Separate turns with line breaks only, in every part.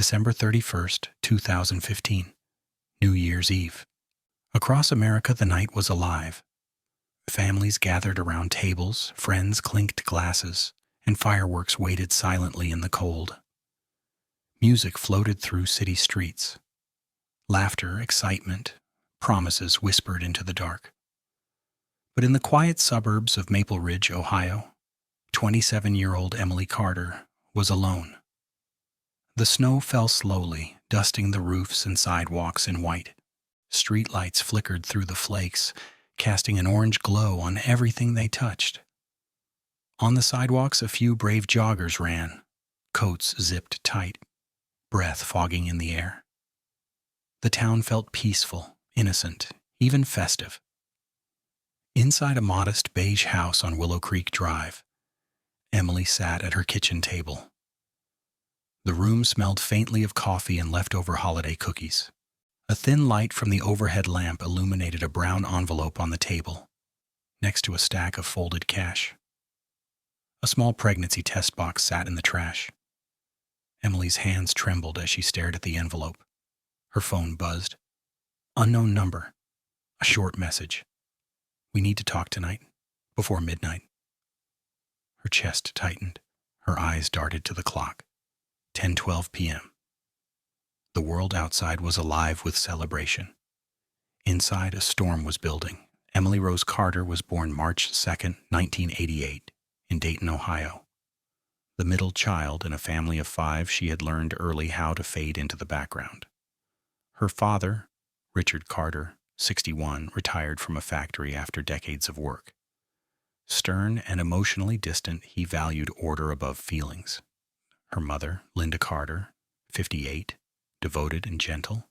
December 31st, 2015, New Year's Eve. Across America, the night was alive. Families gathered around tables, friends clinked glasses, and fireworks waited silently in the cold. Music floated through city streets. Laughter, excitement, promises whispered into the dark. But in the quiet suburbs of Maple Ridge, Ohio, 27-year-old Emily Carter was alone. The snow fell slowly, dusting the roofs and sidewalks in white. Streetlights flickered through the flakes, casting an orange glow on everything they touched. On the sidewalks, a few brave joggers ran, coats zipped tight, breath fogging in the air. The town felt peaceful, innocent, even festive. Inside a modest beige house on Willow Creek Drive, Emily sat at her kitchen table. The room smelled faintly of coffee and leftover holiday cookies. A thin light from the overhead lamp illuminated a brown envelope on the table, next to a stack of folded cash. A small pregnancy test box sat in the trash. Emily's hands trembled as she stared at the envelope. Her phone buzzed. Unknown number. A short message. We need to talk tonight, before midnight. Her chest tightened. Her eyes darted to the clock. 10:12 p.m. The world outside was alive with celebration. Inside, a storm was building. Emily Rose Carter was born March 2nd, 1988, in Dayton, Ohio. The middle child in a family of 5, she had learned early how to fade into the background. Her father, Richard Carter, 61, retired from a factory after decades of work. Stern and emotionally distant, he valued order above feelings. Her mother, Linda Carter, 58, devoted and gentle,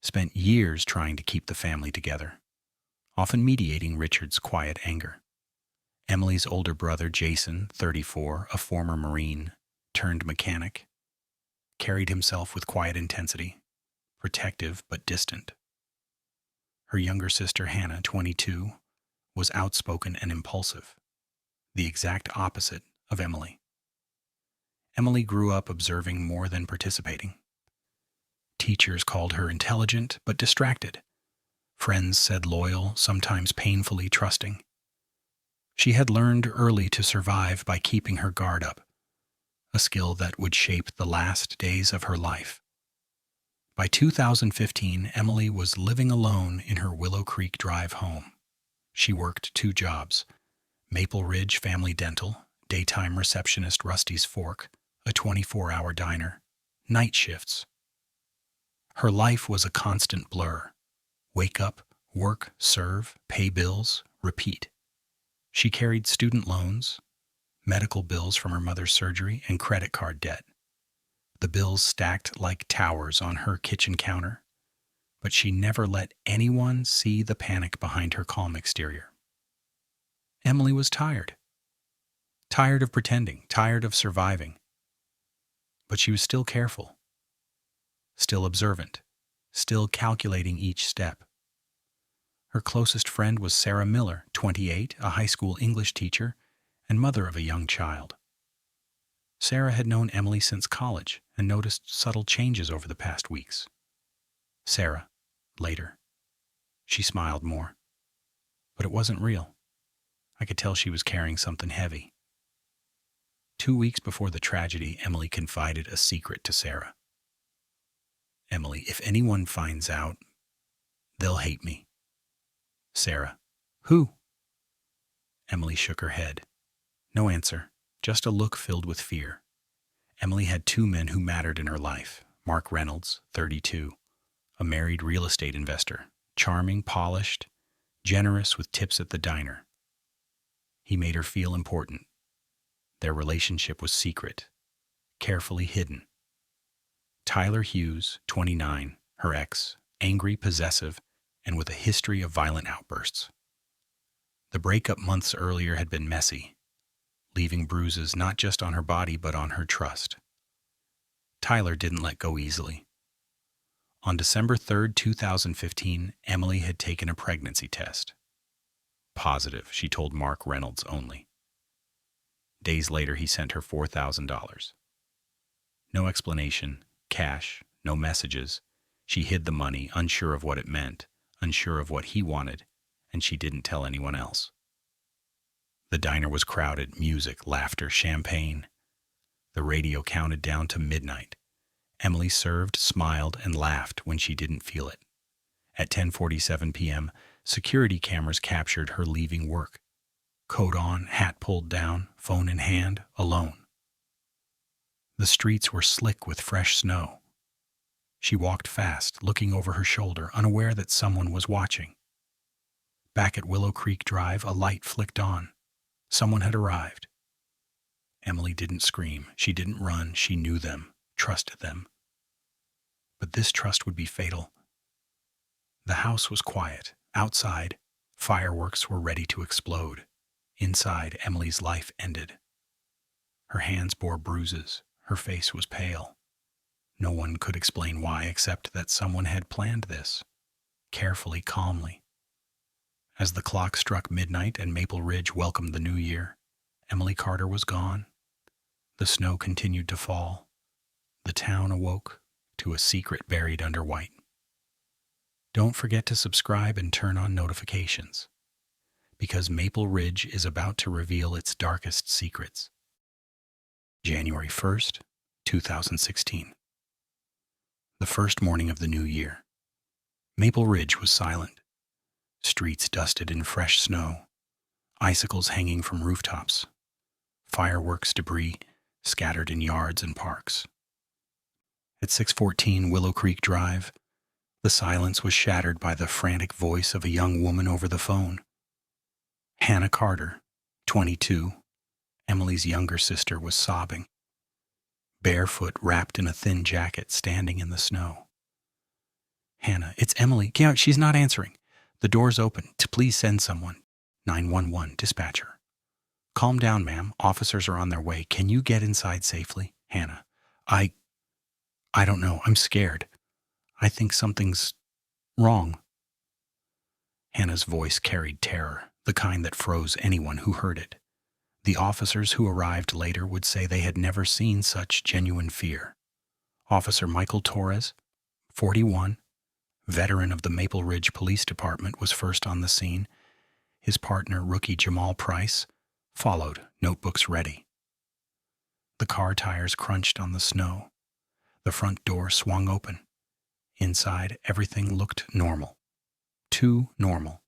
spent years trying to keep the family together, often mediating Richard's quiet anger. Emily's older brother, Jason, 34, a former Marine, turned mechanic, carried himself with quiet intensity, protective but distant. Her younger sister, Hannah, 22, was outspoken and impulsive, the exact opposite of Emily. Emily grew up observing more than participating. Teachers called her intelligent but distracted. Friends said loyal, sometimes painfully trusting. She had learned early to survive by keeping her guard up, a skill that would shape the last days of her life. By 2015, Emily was living alone in her Willow Creek Drive home. She worked 2 jobs, Maple Ridge Family Dental, daytime receptionist Rusty's Fork, a 24-hour diner, night shifts. Her life was a constant blur. Wake up, work, serve, pay bills, repeat. She carried student loans, medical bills from her mother's surgery, and credit card debt. The bills stacked like towers on her kitchen counter, but she never let anyone see the panic behind her calm exterior. Emily was tired. Tired of pretending, tired of surviving. But she was still careful, still observant, still calculating each step. Her closest friend was Sarah Miller, 28, a high school English teacher and mother of a young child. Sarah had known Emily since college and noticed subtle changes over the past weeks. Sarah, later. She smiled more. But it wasn't real. I could tell she was carrying something heavy. 2 weeks before the tragedy, Emily confided a secret to Sarah. Emily, if anyone finds out, they'll hate me. Sarah, who? Emily shook her head. No answer, just a look filled with fear. Emily had 2 men who mattered in her life. Mark Reynolds, 32, a married real estate investor, charming, polished, generous with tips at the diner. He made her feel important. Their relationship was secret, carefully hidden. Tyler Hughes, 29, her ex, angry, possessive, and with a history of violent outbursts. The breakup months earlier had been messy, leaving bruises not just on her body but on her trust. Tyler didn't let go easily. On December 3rd, 2015, Emily had taken a pregnancy test. Positive, she told Mark Reynolds only. Days later, he sent her $4,000. No explanation, Cash, no messages. She hid the money, unsure of what it meant, unsure of what he wanted, and she didn't tell anyone else. The diner was crowded, music, laughter, champagne. The radio counted down to midnight. Emily served, smiled, and laughed when she didn't feel it. At 10:47 p.m., security cameras captured her leaving work. Coat on, hat pulled down, phone in hand, alone. The streets were slick with fresh snow. She walked fast, looking over her shoulder, unaware that someone was watching. Back at Willow Creek Drive, a light flicked on. Someone had arrived. Emily didn't scream. She didn't run. She knew them, trusted them. But this trust would be fatal. The house was quiet. Outside, fireworks were ready to explode. Inside, Emily's life ended. Her hands bore bruises. Her face was pale. No one could explain why except that someone had planned this, carefully, calmly. As the clock struck midnight and Maple Ridge welcomed the new year, Emily Carter was gone. The snow continued to fall. The town awoke to a secret buried under white. Don't forget to subscribe and turn on notifications, because Maple Ridge is about to reveal its darkest secrets. January 1st, 2016. The first morning of the new year. Maple Ridge was silent. Streets dusted in fresh snow, icicles hanging from rooftops, fireworks debris scattered in yards and parks. At 614 Willow Creek Drive, the silence was shattered by the frantic voice of a young woman over the phone. Hannah Carter, 22, Emily's younger sister, was sobbing, barefoot, wrapped in a thin jacket, standing in the snow. Hannah, it's Emily. Get out, she's not answering. The door's open. Please send someone. 911, dispatcher. Calm down, ma'am. Officers are on their way. Can you get inside safely? Hannah, I don't know. I'm scared. I think something's wrong. Hannah's voice carried terror, the kind that froze anyone who heard it. The officers who arrived later would say they had never seen such genuine fear. Officer Michael Torres, 41, veteran of the Maple Ridge Police Department, was first on the scene. His partner, rookie Jamal Price, followed, notebooks ready. The car tires crunched on the snow. The front door swung open. Inside, everything looked normal. Too normal.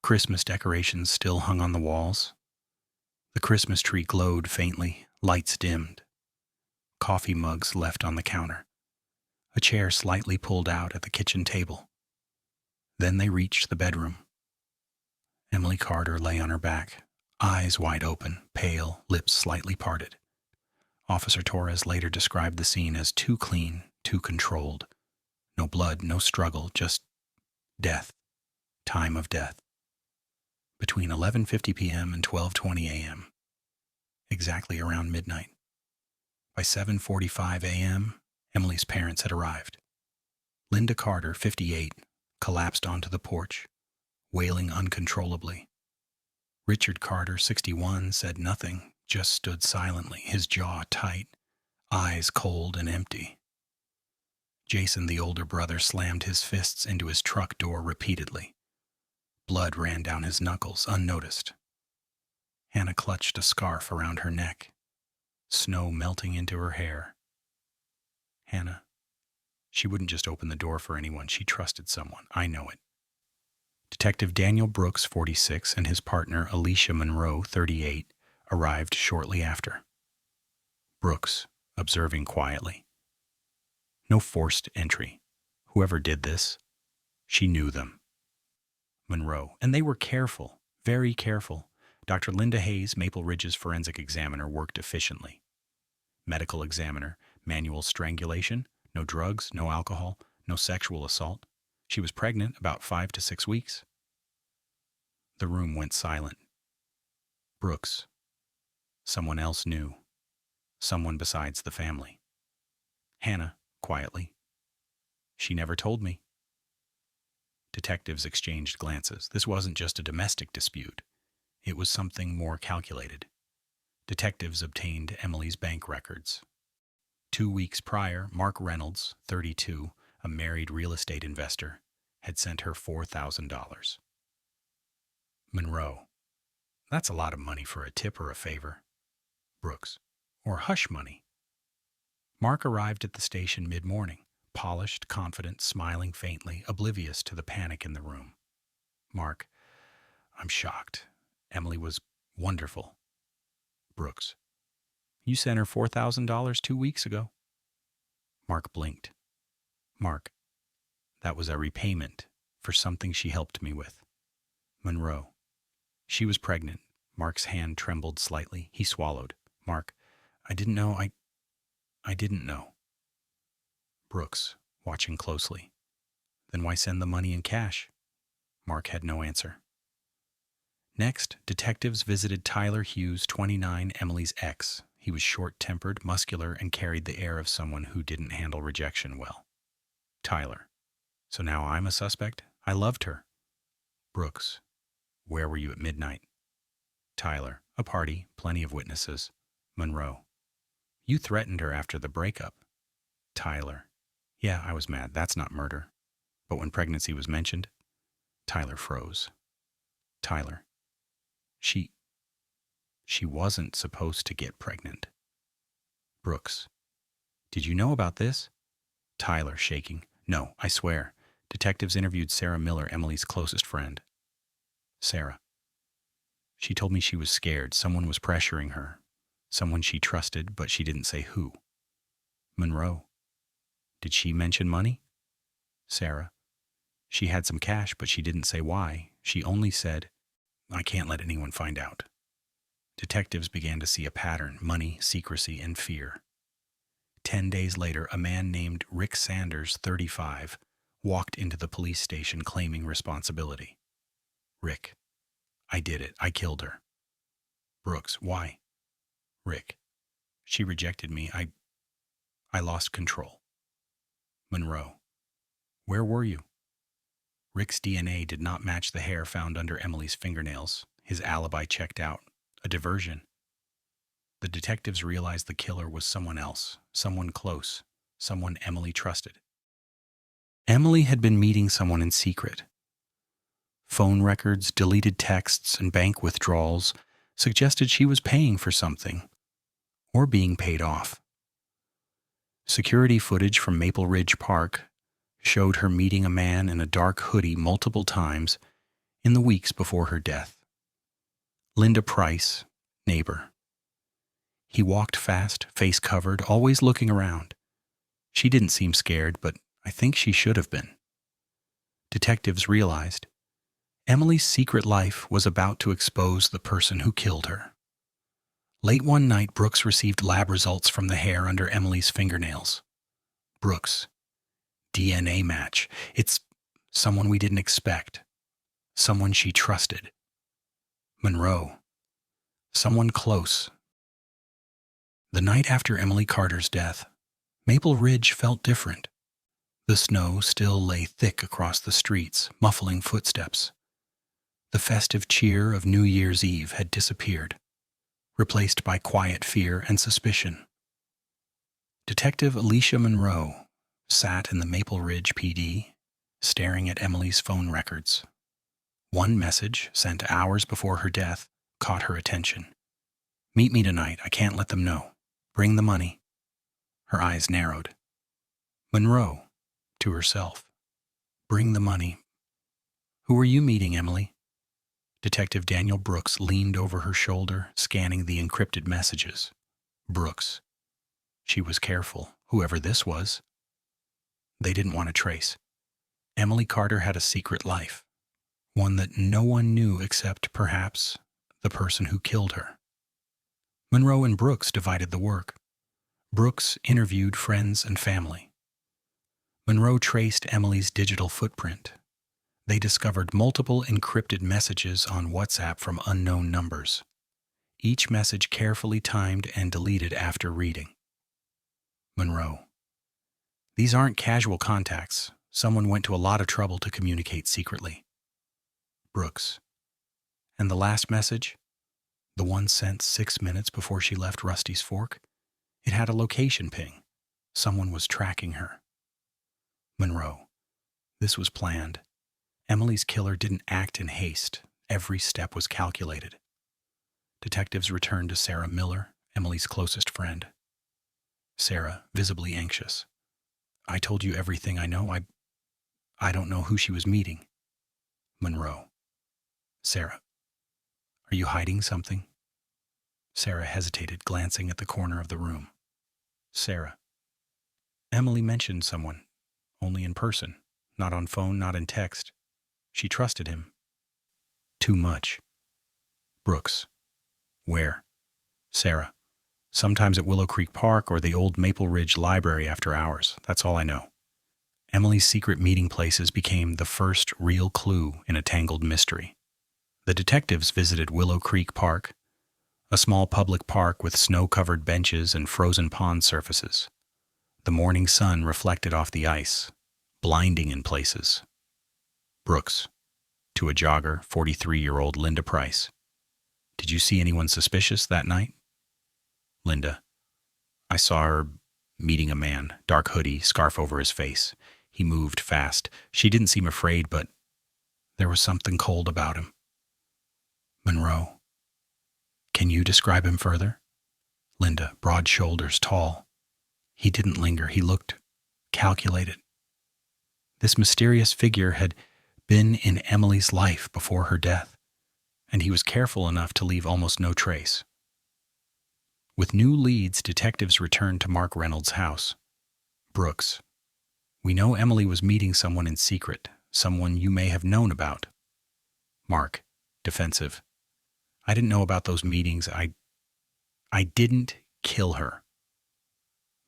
Christmas decorations still hung on the walls. The Christmas tree glowed faintly, lights dimmed. Coffee mugs left on the counter. A chair slightly pulled out at the kitchen table. Then they reached the bedroom. Emily Carter lay on her back, eyes wide open, pale, lips slightly parted. Officer Torres later described the scene as too clean, too controlled. No blood, no struggle, just death. Time of death. Between 11:50 p.m. and 12:20 a.m. Exactly around midnight. By 7:45 a.m., Emily's parents had arrived. Linda Carter, 58, collapsed onto the porch, wailing uncontrollably. Richard Carter, 61, said nothing, just stood silently, his jaw tight, eyes cold and empty. Jason, the older brother, slammed his fists into his truck door repeatedly. Blood ran down his knuckles, unnoticed. Hannah clutched a scarf around her neck, snow melting into her hair. Hannah, she wouldn't just open the door for anyone. She trusted someone. I know it. Detective Daniel Brooks, 46, and his partner Alicia Monroe, 38, arrived shortly after. Brooks, observing quietly. No forced entry. Whoever did this, she knew them. Monroe, and they were careful, very careful. Dr. Linda Hayes, Maple Ridge's forensic examiner, worked efficiently. Medical examiner, manual strangulation, no drugs, no alcohol, no sexual assault. She was pregnant about 5 to 6 weeks. The room went silent. Brooks. Someone else knew. Someone besides the family. Hannah, quietly. She never told me. Detectives exchanged glances. This wasn't just a domestic dispute. It was something more calculated. Detectives obtained Emily's bank records. 2 weeks prior, Mark Reynolds, 32, a married real estate investor, had sent her $4,000. Monroe. That's a lot of money for a tip or a favor. Brooks. Or hush money. Mark arrived at the station mid-morning, polished, confident, smiling faintly, oblivious to the panic in the room. Mark. I'm shocked. Emily was wonderful. Brooks. You sent her $4,000 2 weeks ago. Mark blinked. Mark. That was a repayment for something she helped me with. Monroe. She was pregnant. Mark's hand trembled slightly. He swallowed. Mark. I didn't know. I didn't know. Brooks, watching closely. Then why send the money in cash? Mark had no answer. Next, detectives visited Tyler Hughes, 29, Emily's ex. He was short-tempered, muscular, and carried the air of someone who didn't handle rejection well. Tyler. So now I'm a suspect? I loved her. Brooks. Where were you at midnight? Tyler. A party, plenty of witnesses. Monroe. You threatened her after the breakup. Tyler. Yeah, I was mad. That's not murder. But when pregnancy was mentioned, Tyler froze. Tyler. She wasn't supposed to get pregnant. Brooks. Did you know about this? Tyler, shaking. No, I swear. Detectives interviewed Sarah Miller, Emily's closest friend. Sarah. She told me she was scared. Someone was pressuring her. Someone she trusted, but she didn't say who. Monroe. Did she mention money? Sarah. She had some cash, but she didn't say why. She only said, I can't let anyone find out. Detectives began to see a pattern: money, secrecy, and fear. 10 days later, a man named Rick Sanders, 35, walked into the police station claiming responsibility. Rick. I did it. I killed her. Brooks. Why? Rick. She rejected me. I lost control. Monroe. Where were you? Rick's DNA did not match the hair found under Emily's fingernails. His alibi checked out. A diversion. The detectives realized the killer was someone else, someone close, someone Emily trusted. Emily had been meeting someone in secret. Phone records, deleted texts, and bank withdrawals suggested she was paying for something, or being paid off. Security footage from Maple Ridge Park showed her meeting a man in a dark hoodie multiple times in the weeks before her death. Linda Price, neighbor. He walked fast, face covered, always looking around. She didn't seem scared, but I think she should have been. Detectives realized Emily's secret life was about to expose the person who killed her. Late one night, Brooks received lab results from the hair under Emily's fingernails. Brooks. DNA match. It's someone we didn't expect. Someone she trusted. Monroe. Someone close. The night after Emily Carter's death, Maple Ridge felt different. The snow still lay thick across the streets, muffling footsteps. The festive cheer of New Year's Eve had disappeared, replaced by quiet fear and suspicion. Detective Alicia Monroe sat in the Maple Ridge PD, staring at Emily's phone records. One message, sent hours before her death, caught her attention. Meet me tonight. I can't let them know. Bring the money. Her eyes narrowed. Monroe, to herself. Bring the money. Who are you meeting, Emily? Detective Daniel Brooks leaned over her shoulder, scanning the encrypted messages. Brooks. She was careful, whoever this was. They didn't want to trace. Emily Carter had a secret life, one that no one knew except, perhaps, the person who killed her. Monroe and Brooks divided the work. Brooks interviewed friends and family. Monroe traced Emily's digital footprint. They discovered multiple encrypted messages on WhatsApp from unknown numbers, each message carefully timed and deleted after reading. Monroe. These aren't casual contacts. Someone went to a lot of trouble to communicate secretly. Brooks. And the last message? The one sent 6 minutes before she left Rusty's Fork? It had a location ping. Someone was tracking her. Monroe. This was planned. Emily's killer didn't act in haste. Every step was calculated. Detectives returned to Sarah Miller, Emily's closest friend. Sarah, visibly anxious. I told you everything I know. I don't know who she was meeting. Monroe. Sarah. Are you hiding something? Sarah hesitated, glancing at the corner of the room. Sarah. Emily mentioned someone. Only in person. Not on phone, not in text. She trusted him. Too much. Brooks. Where? Sarah. Sometimes at Willow Creek Park or the old Maple Ridge Library after hours. That's all I know. Emily's secret meeting places became the first real clue in a tangled mystery. The detectives visited Willow Creek Park, a small public park with snow-covered benches and frozen pond surfaces. The morning sun reflected off the ice, blinding in places. Brooks. To a jogger, 43-year-old Linda Price. Did you see anyone suspicious that night? Linda. I saw her meeting a man, dark hoodie, scarf over his face. He moved fast. She didn't seem afraid, but there was something cold about him. Monroe. Can you describe him further? Linda, broad shoulders, tall. He didn't linger. He looked calculated. This mysterious figure had been in Emily's life before her death, and he was careful enough to leave almost no trace. With new leads, detectives returned to Mark Reynolds' house. Brooks. We know Emily was meeting someone in secret, someone you may have known about. Mark. Defensive. I didn't know about those meetings. I didn't kill her.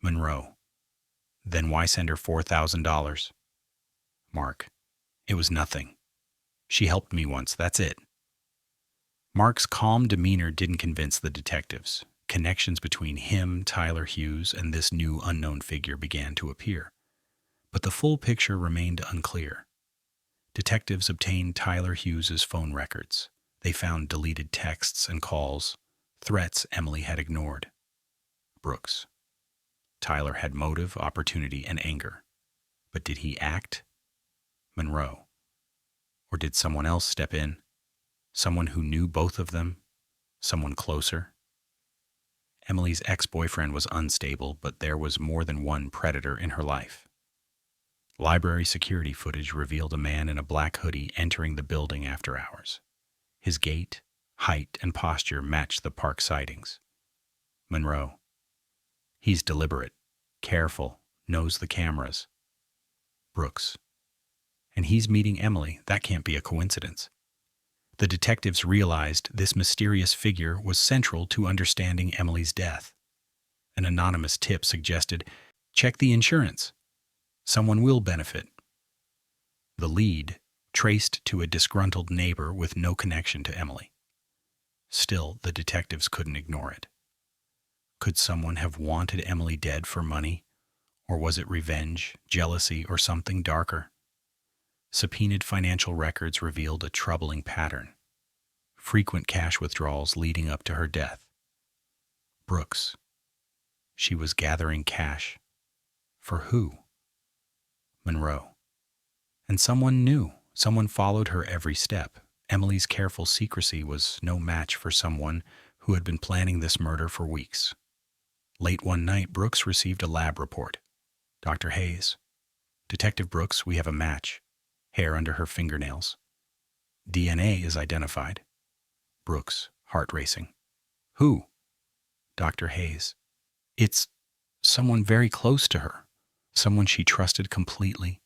Monroe. Then why send her $4,000? Mark. It was nothing. She helped me once, that's it. Mark's calm demeanor didn't convince the detectives. Connections between him, Tyler Hughes, and this new unknown figure began to appear. But the full picture remained unclear. Detectives obtained Tyler Hughes's phone records. They found deleted texts and calls, threats Emily had ignored. Brooks. Tyler had motive, opportunity, and anger. But did he act? Monroe. Or did someone else step in? Someone who knew both of them? Someone closer? Emily's ex-boyfriend was unstable, but there was more than one predator in her life. Library security footage revealed a man in a black hoodie entering the building after hours. His gait, height, and posture matched the park sightings. Monroe. He's deliberate, careful, knows the cameras. Brooks. And he's meeting Emily. That can't be a coincidence. The detectives realized this mysterious figure was central to understanding Emily's death. An anonymous tip suggested, check the insurance. Someone will benefit. The lead traced to a disgruntled neighbor with no connection to Emily. Still, the detectives couldn't ignore it. Could someone have wanted Emily dead for money? Or was it revenge, jealousy, or something darker? Subpoenaed financial records revealed a troubling pattern. Frequent cash withdrawals leading up to her death. Brooks. She was gathering cash. For who? Monroe. And someone knew. Someone followed her every step. Emily's careful secrecy was no match for someone who had been planning this murder for weeks. Late one night, Brooks received a lab report. Dr. Hayes. Detective Brooks, we have a match. Hair under her fingernails. DNA is identified. Brooks, heart racing. Who? Dr. Hayes. It's someone very close to her. Someone she trusted completely.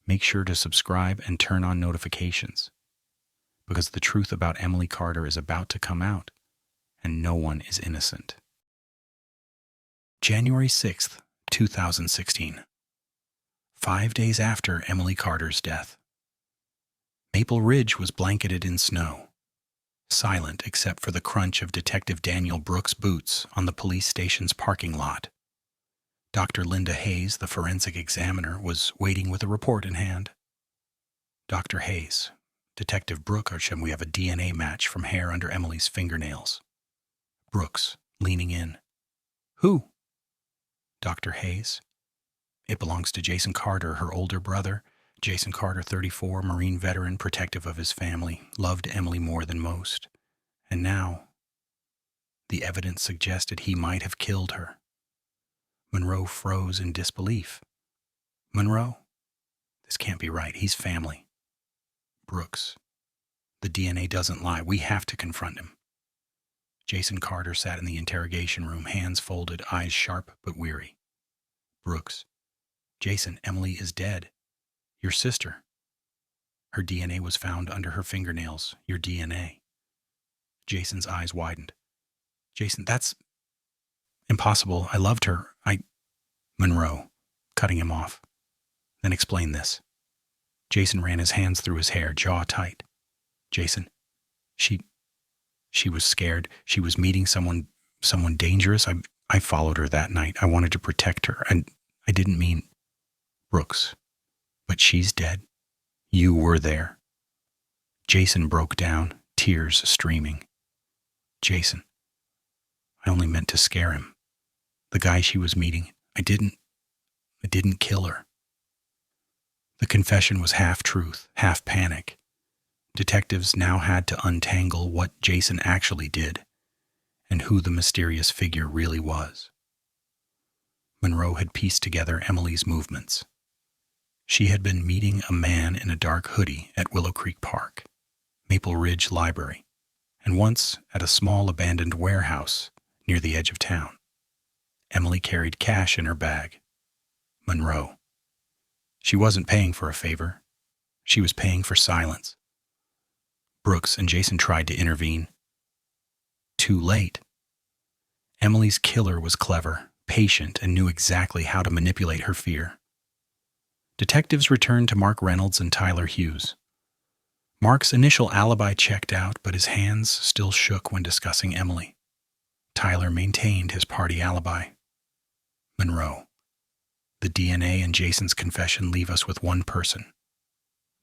Make sure to subscribe and turn on notifications, because the truth about Emily Carter is about to come out, and no one is innocent. January 6th, 2016. 5 days after Emily Carter's death. Maple Ridge was blanketed in snow, silent except for the crunch of Detective Daniel Brooks' boots on the police station's parking lot. Dr. Linda Hayes, the forensic examiner, was waiting with a report in hand. Dr. Hayes, Detective Brooks, we have a DNA match from hair under Emily's fingernails. Brooks, leaning in. Who? Dr. Hayes. It belongs to Jason Carter, her older brother. Jason Carter, 34, Marine veteran, protective of his family, loved Emily more than most. And now, the evidence suggested he might have killed her. Monroe froze in disbelief. Monroe? This can't be right. He's family. Brooks. The DNA doesn't lie. We have to confront him. Jason Carter sat in the interrogation room, hands folded, eyes sharp but weary. Brooks. Jason, Emily is dead. Your sister. Her DNA was found under her fingernails. Your DNA. Jason's eyes widened. Jason, that's impossible. I loved her. Monroe, cutting him off. Then explain this. Jason ran his hands through his hair, jaw tight. Jason, she was scared. She was meeting someone dangerous. I followed her that night. I wanted to protect her, and I didn't mean Brooks. But she's dead. You were there. Jason broke down, tears streaming. Jason, I only meant to scare him. The guy she was meeting, I didn't kill her. The confession was half truth, half panic. Detectives now had to untangle what Jason actually did and who the mysterious figure really was. Monroe had pieced together Emily's movements. She had been meeting a man in a dark hoodie at Willow Creek Park, Maple Ridge Library, and once at a small abandoned warehouse near the edge of town. Emily carried cash in her bag. Monroe. She wasn't paying for a favor. She was paying for silence. Brooks and Jason tried to intervene. Too late. Emily's killer was clever, patient, and knew exactly how to manipulate her fear. Detectives returned to Mark Reynolds and Tyler Hughes. Mark's initial alibi checked out, but his hands still shook when discussing Emily. Tyler maintained his party alibi. Monroe. The DNA and Jason's confession leave us with one person.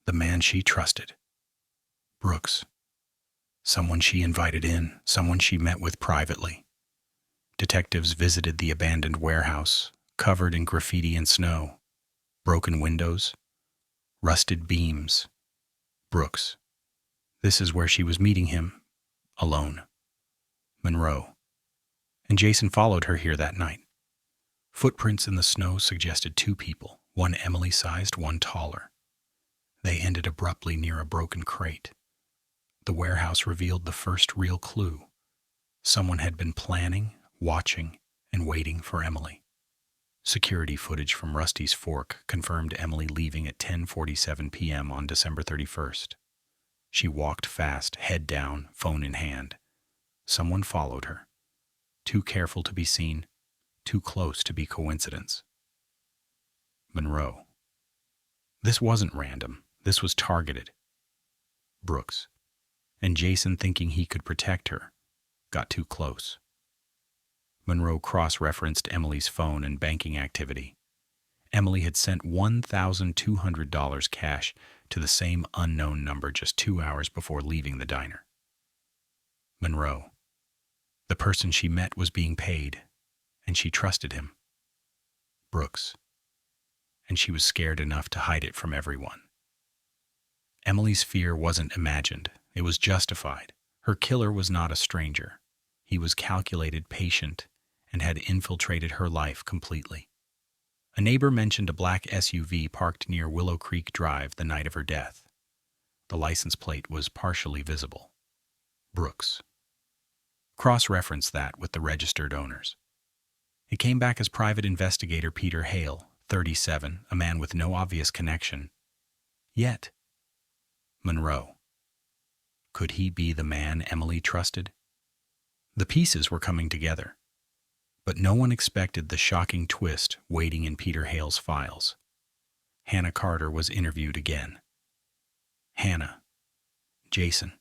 The man she trusted. Brooks. Someone she invited in, someone she met with privately. Detectives visited the abandoned warehouse, covered in graffiti and snow. Broken windows. Rusted beams. Brooks. This is where she was meeting him. Alone. Monroe. And Jason followed her here that night. Footprints in the snow suggested two people, one Emily-sized, one taller. They ended abruptly near a broken crate. The warehouse revealed the first real clue. Someone had been planning, watching, and waiting for Emily. Security footage from Rusty's Fork confirmed Emily leaving at 10:47 p.m. on December 31st. She walked fast, head down, phone in hand. Someone followed her. Too careful to be seen, too close to be coincidence. Monroe. This wasn't random. This was targeted. Brooks. And Jason, thinking he could protect her, got too close. Monroe cross-referenced Emily's phone and banking activity. Emily had sent $1,200 cash to the same unknown number just 2 hours before leaving the diner. Monroe. The person she met was being paid, and she trusted him. Brooks. And she was scared enough to hide it from everyone. Emily's fear wasn't imagined. It was justified. Her killer was not a stranger. He was calculated, patient, and had infiltrated her life completely. A neighbor mentioned a black SUV parked near Willow Creek Drive the night of her death. The license plate was partially visible. Brooks. Cross-reference that with the registered owners. It came back as Private Investigator Peter Hale, 37, a man with no obvious connection. Yet, Monroe. Could he be the man Emily trusted? The pieces were coming together, but no one expected the shocking twist waiting in Peter Hale's files. Hannah Carter was interviewed again. Hannah. Jason.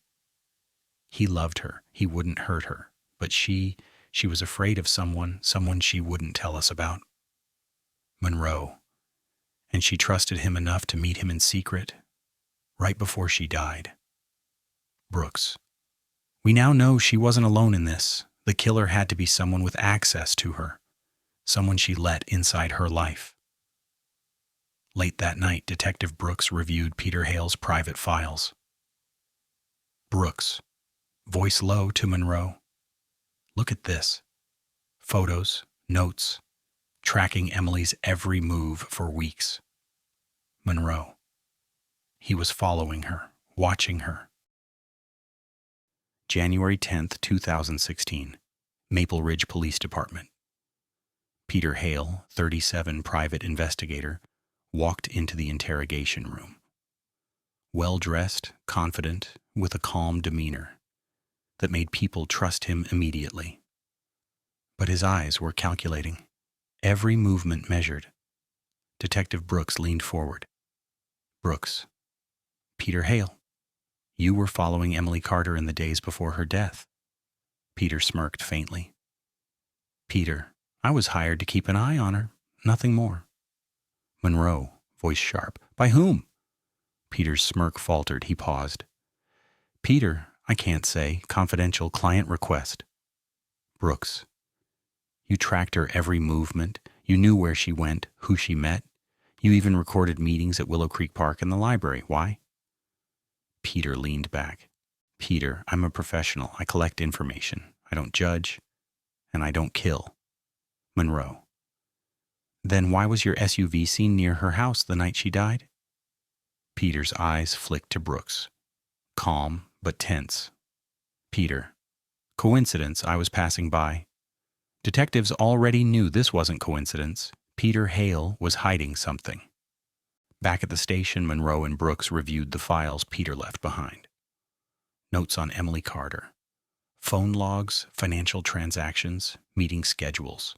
He loved her. He wouldn't hurt her. But she was afraid of someone she wouldn't tell us about. Monroe. And she trusted him enough to meet him in secret, right before she died. Brooks. We now know she wasn't alone in this. The killer had to be someone with access to her. someone she let inside her life. Late that night, Detective Brooks reviewed Peter Hale's private files. Brooks, voice low to Monroe. Look at this. Photos, notes, tracking Emily's every move for weeks. Monroe. He was following her, watching her. January 10th, 2016. Maple Ridge Police Department. Peter Hale, 37, private investigator, walked into the interrogation room. Well-dressed, confident, with a calm demeanor that made people trust him immediately. But his eyes were calculating, every movement measured. Detective Brooks leaned forward. Brooks. Peter Hale. You were following Emily Carter in the days before her death. Peter smirked faintly. Peter, I was hired to keep an eye on her, nothing more. Monroe, voice sharp. By whom? Peter's smirk faltered. He paused. Peter, I can't say. Confidential client request. Brooks. You tracked her every movement. You knew where she went, who she met. You even recorded meetings at Willow Creek Park and the library. Why? Peter leaned back. Peter, I'm a professional. I collect information. I don't judge, and I don't kill. Monroe. Then why was your SUV seen near her house the night she died? Peter's eyes flicked to Brooks. Calm, but tense. Peter. Coincidence, I was passing by. Detectives already knew this wasn't coincidence. Peter Hale was hiding something. Back at the station, Monroe and Brooks reviewed the files Peter left behind. Notes on Emily Carter. Phone logs, financial transactions, meeting schedules.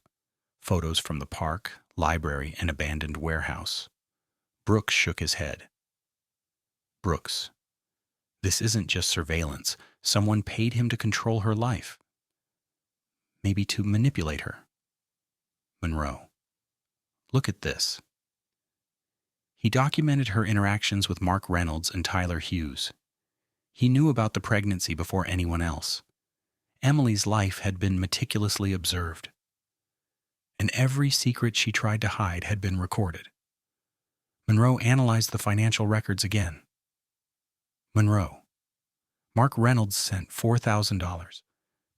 Photos from the park, library, and abandoned warehouse. Brooks shook his head. Brooks. This isn't just surveillance. Someone paid him to control her life. Maybe to manipulate her. Monroe. Look at this. He documented her interactions with Mark Reynolds and Tyler Hughes. He knew about the pregnancy before anyone else. Emily's life had been meticulously observed, and every secret she tried to hide had been recorded. Monroe analyzed the financial records again. Monroe. Mark Reynolds sent $4,000.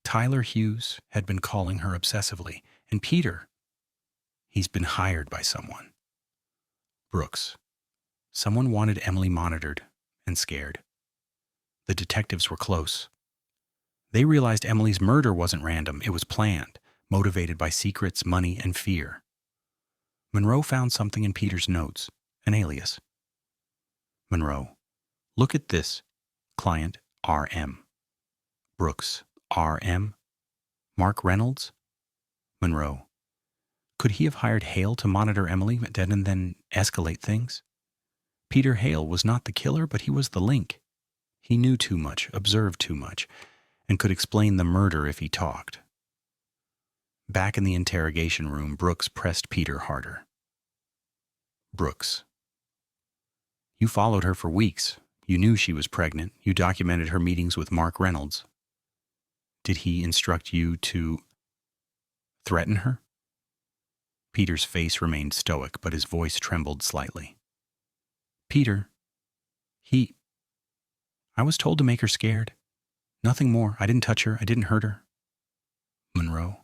Tyler Hughes had been calling her obsessively, and Peter, he's been hired by someone. Brooks. Someone wanted Emily monitored and scared. The detectives were close. They realized Emily's murder wasn't random. It was planned, motivated by secrets, money, and fear. Monroe found something in Peter's notes, an alias. Monroe. Look at this. Client RM. Brooks. RM. Mark Reynolds. Monroe. Could he have hired Hale to monitor Emily and then escalate things? Peter Hale was not the killer, but he was the link. He knew too much, observed too much, and could explain the murder if he talked. Back in the interrogation room, Brooks pressed Peter harder. Brooks. You followed her for weeks. You knew she was pregnant. You documented her meetings with Mark Reynolds. Did he instruct you to threaten her? Peter's face remained stoic, but his voice trembled slightly. Peter, I was told to make her scared. Nothing more. I didn't touch her. I didn't hurt her. Monroe.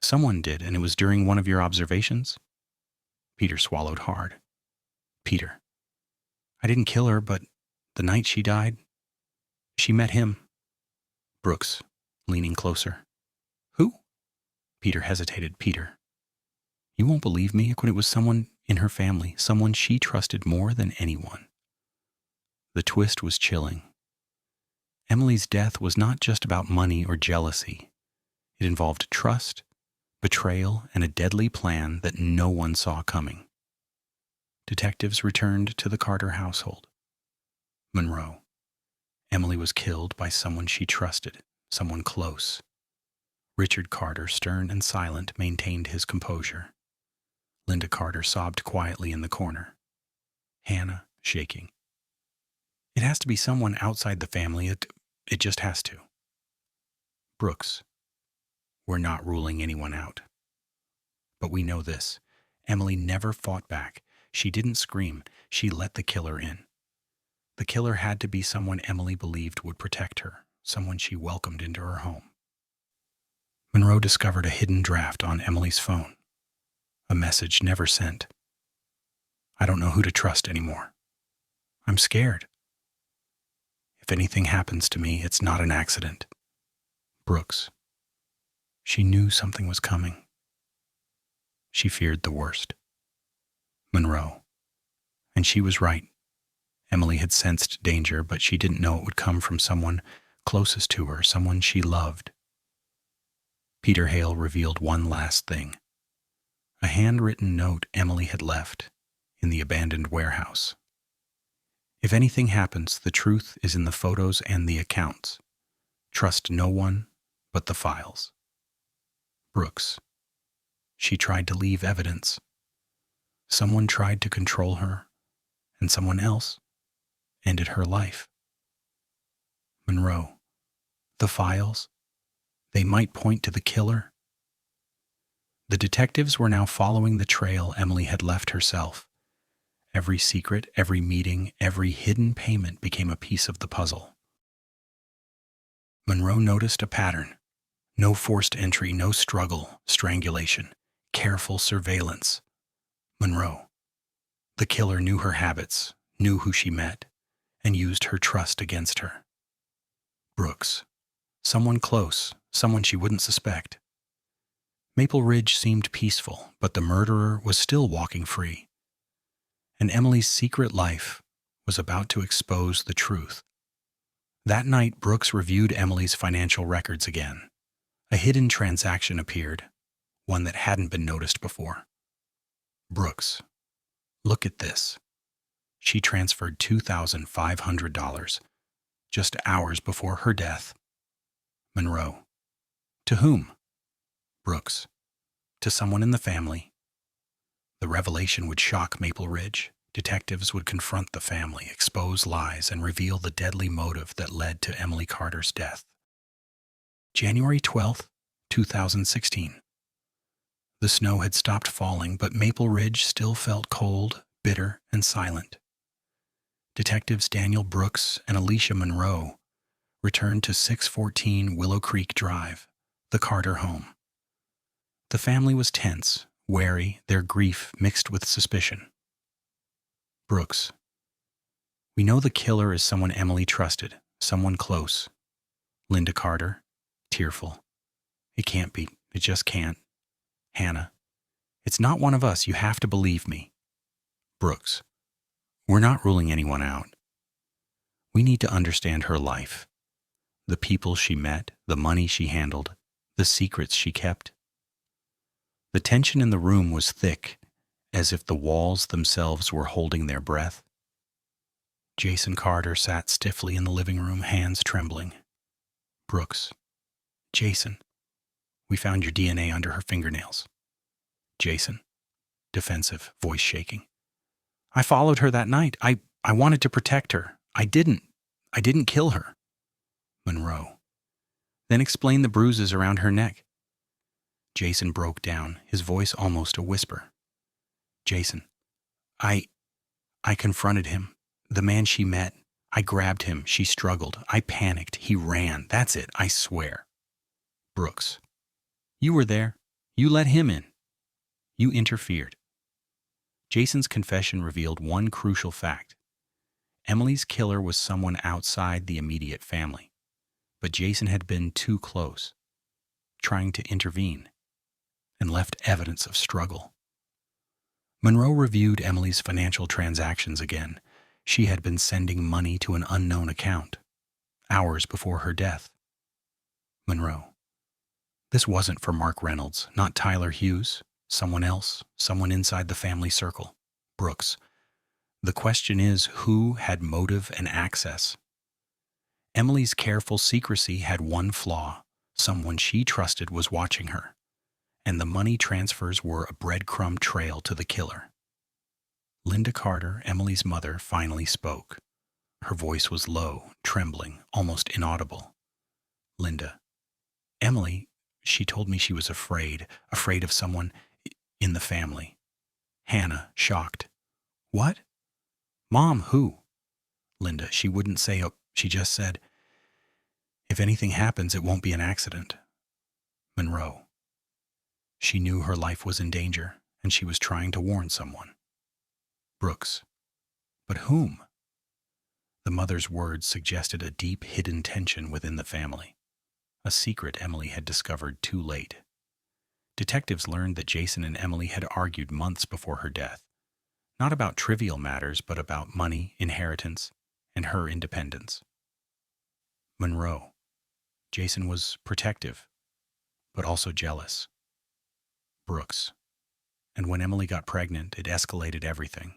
Someone did, and it was during one of your observations? Peter swallowed hard. Peter. I didn't kill her, but the night she died, she met him. Brooks, leaning closer. Who? Peter hesitated. Peter. You won't believe me, when it was someone in her family, someone she trusted more than anyone. The twist was chilling. Emily's death was not just about money or jealousy. It involved trust, betrayal, and a deadly plan that no one saw coming. Detectives returned to the Carter household. Monroe. Emily was killed by someone she trusted, someone close. Richard Carter, stern and silent, maintained his composure. Linda Carter sobbed quietly in the corner. Hannah, shaking. It has to be someone outside the family. It just has to. Brooks. We're not ruling anyone out. But we know this. Emily never fought back. She didn't scream. She let the killer in. The killer had to be someone Emily believed would protect her, someone she welcomed into her home. Monroe discovered a hidden draft on Emily's phone. A message never sent. I don't know who to trust anymore. I'm scared. If anything happens to me, it's not an accident. Brooks. She knew something was coming. She feared the worst. Monroe. And she was right. Emily had sensed danger, but she didn't know it would come from someone closest to her, someone she loved. Peter Hale revealed one last thing. A handwritten note Emily had left in the abandoned warehouse. If anything happens, the truth is in the photos and the accounts. Trust no one but the files. Brooks. She tried to leave evidence. Someone tried to control her, and someone else ended her life. Monroe. The files. They might point to the killer. The detectives were now following the trail Emily had left herself. Every secret, every meeting, every hidden payment became a piece of the puzzle. Monroe noticed a pattern. No forced entry, no struggle, strangulation, careful surveillance. Monroe. The killer knew her habits, knew who she met, and used her trust against her. Brooks. Someone close, someone she wouldn't suspect. Maple Ridge seemed peaceful, but the murderer was still walking free. And Emily's secret life was about to expose the truth. That night, Brooks reviewed Emily's financial records again. A hidden transaction appeared, one that hadn't been noticed before. Brooks. Look at this. She transferred $2,500 just hours before her death. Monroe. To whom? Brooks. To someone in the family. The revelation would shock Maple Ridge. Detectives would confront the family, expose lies, and reveal the deadly motive that led to Emily Carter's death. January 12th, 2016. The snow had stopped falling, but Maple Ridge still felt cold, bitter, and silent. Detectives Daniel Brooks and Alicia Monroe returned to 614 Willow Creek Drive, the Carter home. The family was tense, wary, their grief mixed with suspicion. Brooks. We know the killer is someone Emily trusted, someone close. Linda Carter, tearful. It can't be. It just can't. Hannah. It's not one of us. You have to believe me. Brooks. We're not ruling anyone out. We need to understand her life. The people she met, the money she handled, the secrets she kept. The tension in the room was thick, as if the walls themselves were holding their breath. Jason Carter sat stiffly in the living room, hands trembling. Brooks. Jason. We found your DNA under her fingernails. Jason. Defensive, voice shaking. I followed her that night. I wanted to protect her. I didn't kill her. Monroe. Then explain the bruises around her neck. Jason broke down, his voice almost a whisper. Jason. I confronted him. The man she met. I grabbed him. She struggled. I panicked. He ran. That's it. I swear. Brooks. You were there. You let him in. You interfered. Jason's confession revealed one crucial fact. Emily's killer was someone outside the immediate family. But Jason had been too close, trying to intervene, and left evidence of struggle. Monroe reviewed Emily's financial transactions again. She had been sending money to an unknown account, hours before her death. Monroe. This wasn't for Mark Reynolds, not Tyler Hughes, someone else, someone inside the family circle. Brooks. The question is, who had motive and access? Emily's careful secrecy had one flaw. Someone she trusted was watching her, and the money transfers were a breadcrumb trail to the killer. Linda Carter, Emily's mother, finally spoke. Her voice was low, trembling, almost inaudible. Linda. Emily, she told me she was afraid of someone. In the family. Hannah, shocked. What? Mom, who? Linda, she wouldn't say, she just said, if anything happens, it won't be an accident. Monroe. She knew her life was in danger, and she was trying to warn someone. Brooks. But whom? The mother's words suggested a deep, hidden tension within the family, a secret Emily had discovered too late. Detectives learned that Jason and Emily had argued months before her death, not about trivial matters, but about money, inheritance, and her independence. Monroe. Jason was protective, but also jealous. Brooks. And when Emily got pregnant, it escalated everything.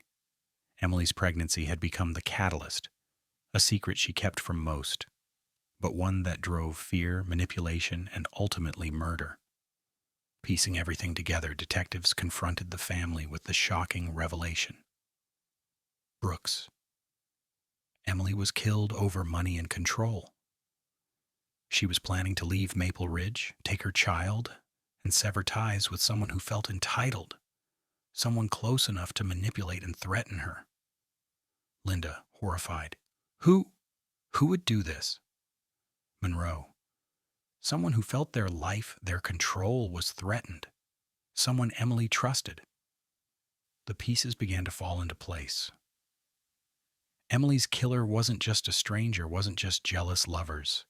Emily's pregnancy had become the catalyst, a secret she kept from most, but one that drove fear, manipulation, and ultimately murder. Piecing everything together, detectives confronted the family with the shocking revelation. Brooks. Emily was killed over money and control. She was planning to leave Maple Ridge, take her child, and sever ties with someone who felt entitled, someone close enough to manipulate and threaten her. Linda, horrified. Who would do this? Monroe. Someone who felt their life, their control was threatened. Someone Emily trusted. The pieces began to fall into place. Emily's killer wasn't just a stranger, wasn't just jealous lovers.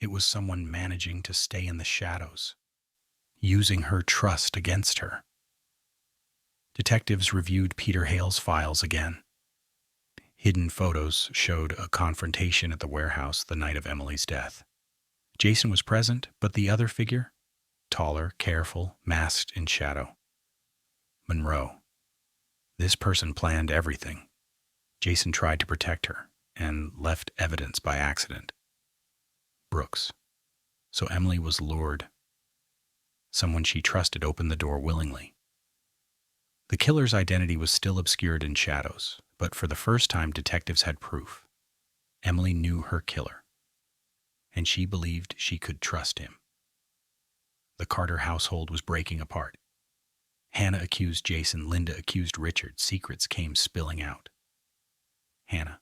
It was someone managing to stay in the shadows, using her trust against her. Detectives reviewed Peter Hale's files again. Hidden photos showed a confrontation at the warehouse the night of Emily's death. Jason was present, but the other figure? Taller, careful, masked in shadow. Monroe. This person planned everything. Jason tried to protect her and left evidence by accident. Brooks. So Emily was lured. Someone she trusted opened the door willingly. The killer's identity was still obscured in shadows, but for the first time detectives had proof. Emily knew her killer, and she believed she could trust him. The Carter household was breaking apart. Hannah accused Jason, Linda accused Richard. Secrets came spilling out. Hannah.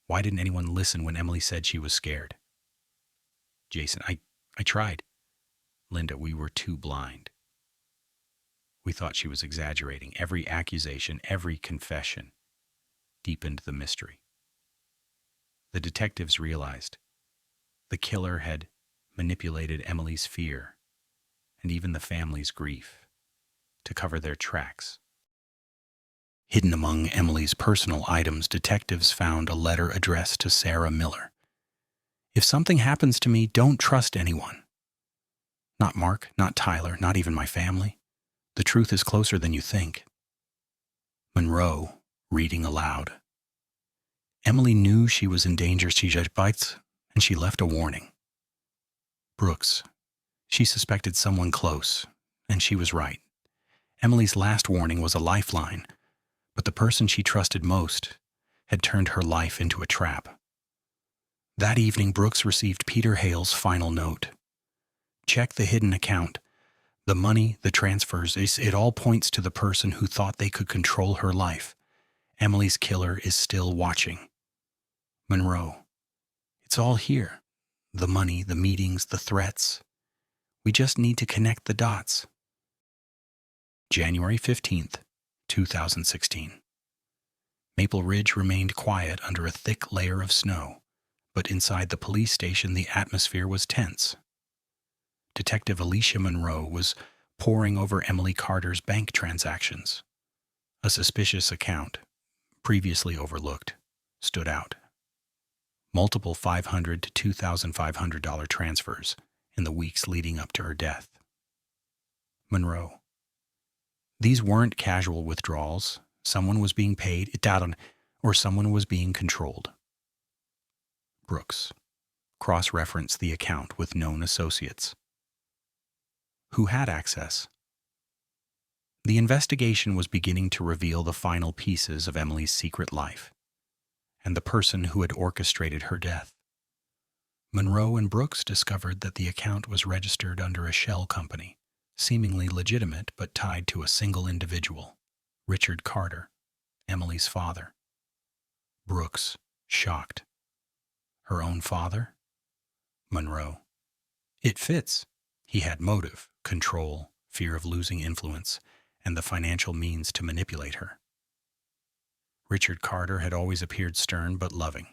Why didn't anyone listen when Emily said she was scared? Jason. I tried. Linda. We were too blind. We thought she was exaggerating. Every accusation, every confession deepened the mystery. The detectives realized the killer had manipulated Emily's fear and even the family's grief to cover their tracks. Hidden among Emily's personal items, detectives found a letter addressed to Sarah Miller. If something happens to me, don't trust anyone. Not Mark, not Tyler, not even my family. The truth is closer than you think. Monroe, reading aloud. Emily knew she was in danger. She just bites, and she left a warning. Brooks. She suspected someone close, and she was right. Emily's last warning was a lifeline, but the person she trusted most had turned her life into a trap. That evening, Brooks received Peter Hale's final note. Check the hidden account. The money, the transfers, it all points to the person who thought they could control her life. Emily's killer is still watching. Monroe. It's all here. The money, the meetings, the threats. We just need to connect the dots. January 15th, 2016. Maple Ridge remained quiet under a thick layer of snow, but inside the police station the atmosphere was tense. Detective Alicia Monroe was poring over Emily Carter's bank transactions. A suspicious account, previously overlooked, stood out. Multiple $500 to $2,500 transfers in the weeks leading up to her death. Monroe. These weren't casual withdrawals. Someone was being paid, or someone was being controlled. Brooks. Cross-reference the account with known associates. Who had access? The investigation was beginning to reveal the final pieces of Emily's secret life and the person who had orchestrated her death. Monroe and Brooks discovered that the account was registered under a shell company, seemingly legitimate but tied to a single individual, Richard Carter, Emily's father. Brooks, shocked. Her own father? Monroe. It fits. He had motive, control, fear of losing influence, and the financial means to manipulate her. Richard Carter had always appeared stern but loving.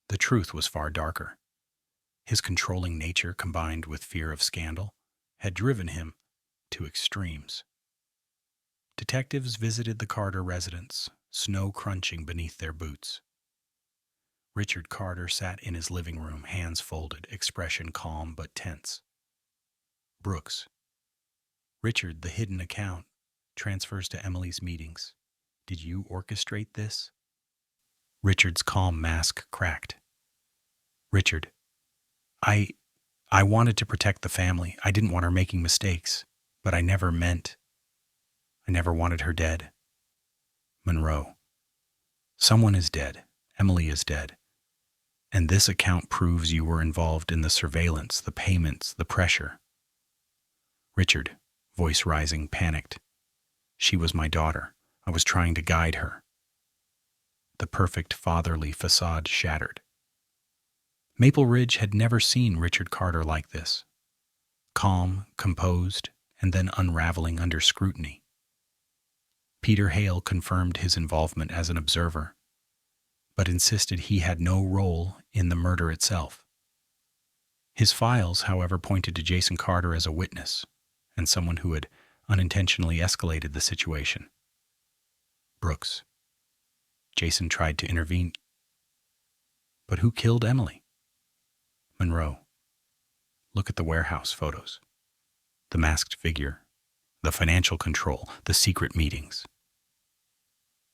The truth was far darker. His controlling nature, combined with fear of scandal, had driven him to extremes. Detectives visited the Carter residence, snow crunching beneath their boots. Richard Carter sat in his living room, hands folded, expression calm but tense. Brooks. Richard, the hidden account, transfers to Emily's meetings. Did you orchestrate this? Richard's calm mask cracked. Richard. I wanted to protect the family. I didn't want her making mistakes, but I never wanted her dead. Monroe. Someone is dead. Emily is dead. And this account proves you were involved in the surveillance, the payments, the pressure. Richard, voice rising, panicked. She was my daughter. I was trying to guide her. The perfect fatherly facade shattered. Maple Ridge had never seen Richard Carter like this. Calm, composed, and then unraveling under scrutiny. Peter Hale confirmed his involvement as an observer, but insisted he had no role in the murder itself. His files, however, pointed to Jason Carter as a witness and someone who had unintentionally escalated the situation. Brooks. Jason tried to intervene. But who killed Emily? Monroe. Look at the warehouse photos. The masked figure, the financial control, the secret meetings.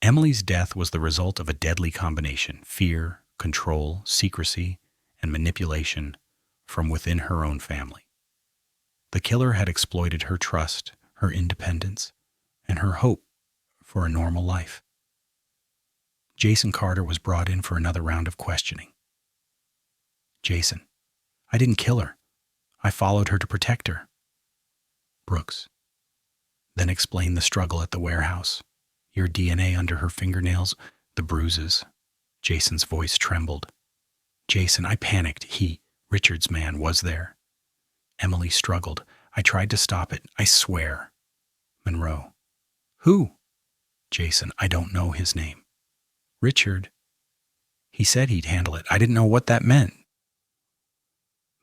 Emily's death was the result of a deadly combination: fear, control, secrecy, and manipulation from within her own family. The killer had exploited her trust, her independence, and her hope for a normal life. Jason Carter was brought in for another round of questioning. Jason. I didn't kill her. I followed her to protect her. Brooks. Then explain the struggle at the warehouse. Your DNA under her fingernails, the bruises. Jason's voice trembled. Jason, I panicked. Richard's man, was there. Emily struggled. I tried to stop it. I swear. Monroe. Who? Jason, I don't know his name. Richard. He said he'd handle it. I didn't know what that meant.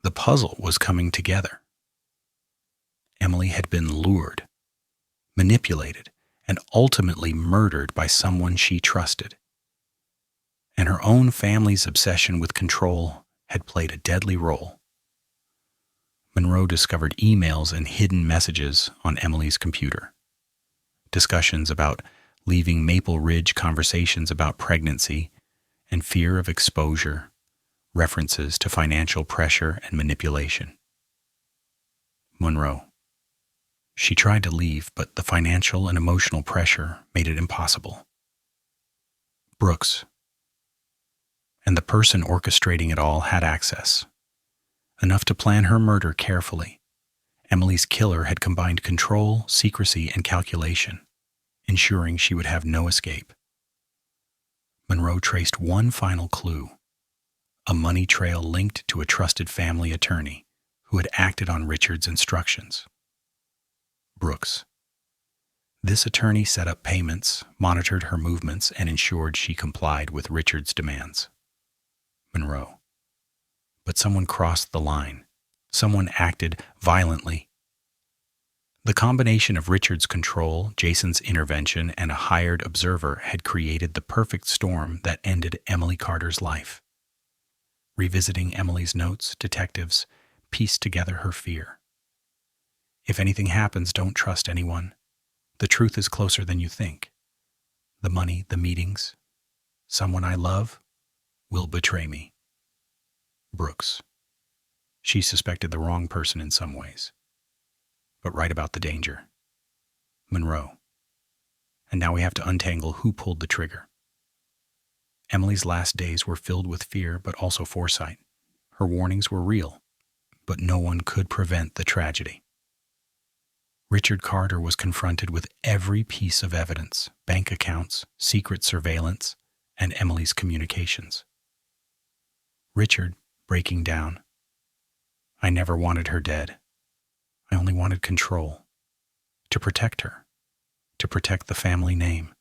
The puzzle was coming together. Emily had been lured, manipulated, and ultimately murdered by someone she trusted. And her own family's obsession with control had played a deadly role. Monroe discovered emails and hidden messages on Emily's computer. Discussions about leaving Maple Ridge, conversations about pregnancy and fear of exposure, references to financial pressure and manipulation. Monroe. She tried to leave, but the financial and emotional pressure made it impossible. Brooks. And the person orchestrating it all had access. Enough to plan her murder carefully. Emily's killer had combined control, secrecy, and calculation, ensuring she would have no escape. Monroe traced one final clue: a money trail linked to a trusted family attorney who had acted on Richard's instructions. Brooks. This attorney set up payments, monitored her movements, and ensured she complied with Richard's demands. Monroe. But someone crossed the line. Someone acted violently. The combination of Richard's control, Jason's intervention, and a hired observer had created the perfect storm that ended Emily Carter's life. Revisiting Emily's notes, detectives pieced together her fear. If anything happens, don't trust anyone. The truth is closer than you think. The money, the meetings. Someone I love will betray me. Brooks. She suspected the wrong person in some ways, but right about the danger. Monroe. And now we have to untangle who pulled the trigger. Emily's last days were filled with fear, but also foresight. Her warnings were real, but no one could prevent the tragedy. Richard Carter was confronted with every piece of evidence: bank accounts, secret surveillance, and Emily's communications. Richard, breaking down. I never wanted her dead. I only wanted control. To protect her. To protect the family name.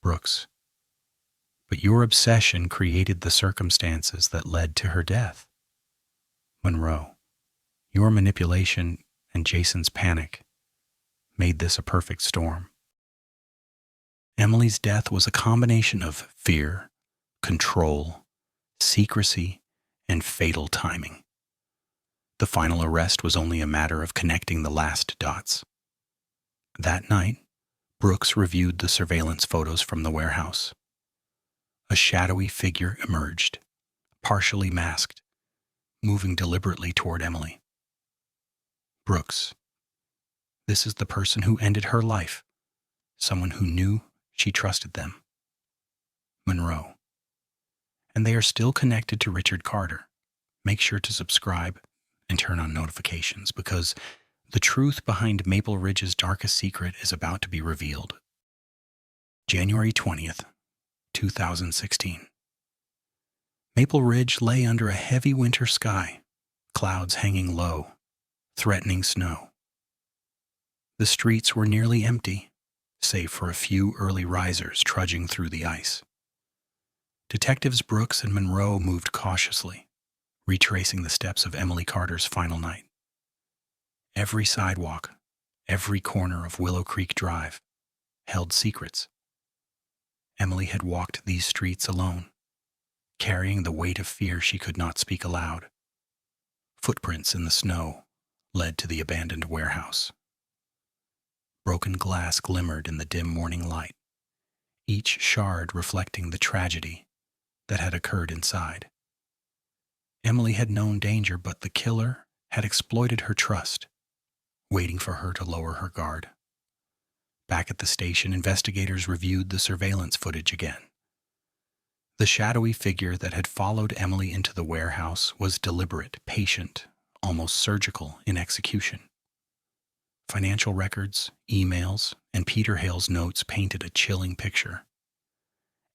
Brooks. But your obsession created the circumstances that led to her death. Monroe. Your manipulation and Jason's panic made this a perfect storm. Emily's death was a combination of fear, control, secrecy, and fatal timing. The final arrest was only a matter of connecting the last dots. That night, Brooks reviewed the surveillance photos from the warehouse. A shadowy figure emerged, partially masked, moving deliberately toward Emily. Brooks. This is the person who ended her life. Someone who knew she trusted them. Monroe. And they are still connected to Richard Carter. Make sure to subscribe and turn on notifications, because the truth behind Maple Ridge's darkest secret is about to be revealed. January 20th, 2016. Maple Ridge lay under a heavy winter sky, clouds hanging low, threatening snow. The streets were nearly empty, save for a few early risers trudging through the ice. Detectives Brooks and Monroe moved cautiously, retracing the steps of Emily Carter's final night. Every sidewalk, every corner of Willow Creek Drive held secrets. Emily had walked these streets alone, carrying the weight of fear she could not speak aloud. Footprints in the snow led to the abandoned warehouse. Broken glass glimmered in the dim morning light, each shard reflecting the tragedy that had occurred inside. Emily had known danger, but the killer had exploited her trust, waiting for her to lower her guard. Back at the station, investigators reviewed the surveillance footage again. The shadowy figure that had followed Emily into the warehouse was deliberate, patient, almost surgical in execution. Financial records, emails, and Peter Hale's notes painted a chilling picture.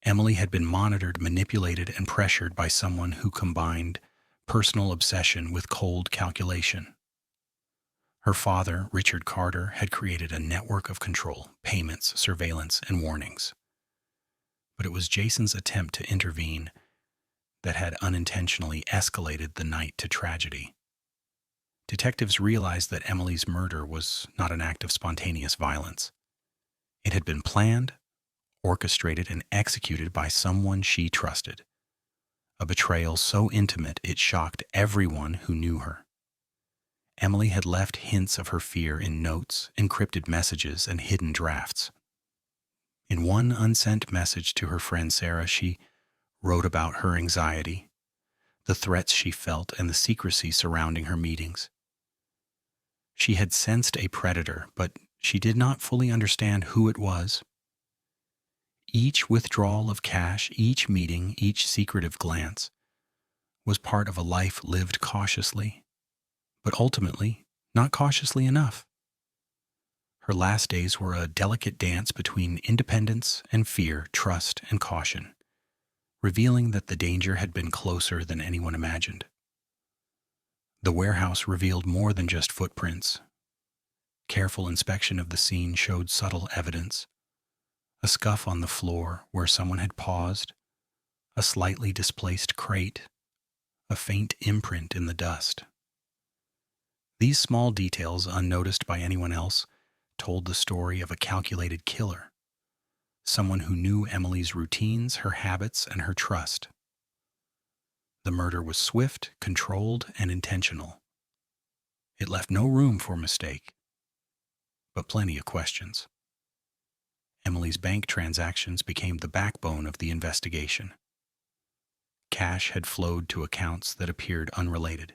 Emily had been monitored, manipulated, and pressured by someone who combined personal obsession with cold calculation. Her father, Richard Carter, had created a network of control, payments, surveillance, and warnings. But it was Jason's attempt to intervene that had unintentionally escalated the night to tragedy. Detectives realized that Emily's murder was not an act of spontaneous violence. It had been planned, orchestrated, and executed by someone she trusted. A betrayal so intimate it shocked everyone who knew her. Emily had left hints of her fear in notes, encrypted messages, and hidden drafts. In one unsent message to her friend Sarah, she wrote about her anxiety, the threats she felt, and the secrecy surrounding her meetings. She had sensed a predator, but she did not fully understand who it was. Each withdrawal of cash, each meeting, each secretive glance was part of a life lived cautiously, but ultimately not cautiously enough. Her last days were a delicate dance between independence and fear, trust and caution, revealing that the danger had been closer than anyone imagined. The warehouse revealed more than just footprints. Careful inspection of the scene showed subtle evidence: a scuff on the floor where someone had paused, a slightly displaced crate, a faint imprint in the dust. These small details, unnoticed by anyone else, told the story of a calculated killer, someone who knew Emily's routines, her habits, and her trust. The murder was swift, controlled, and intentional. It left no room for mistake, but plenty of questions. Emily's bank transactions became the backbone of the investigation. Cash had flowed to accounts that appeared unrelated,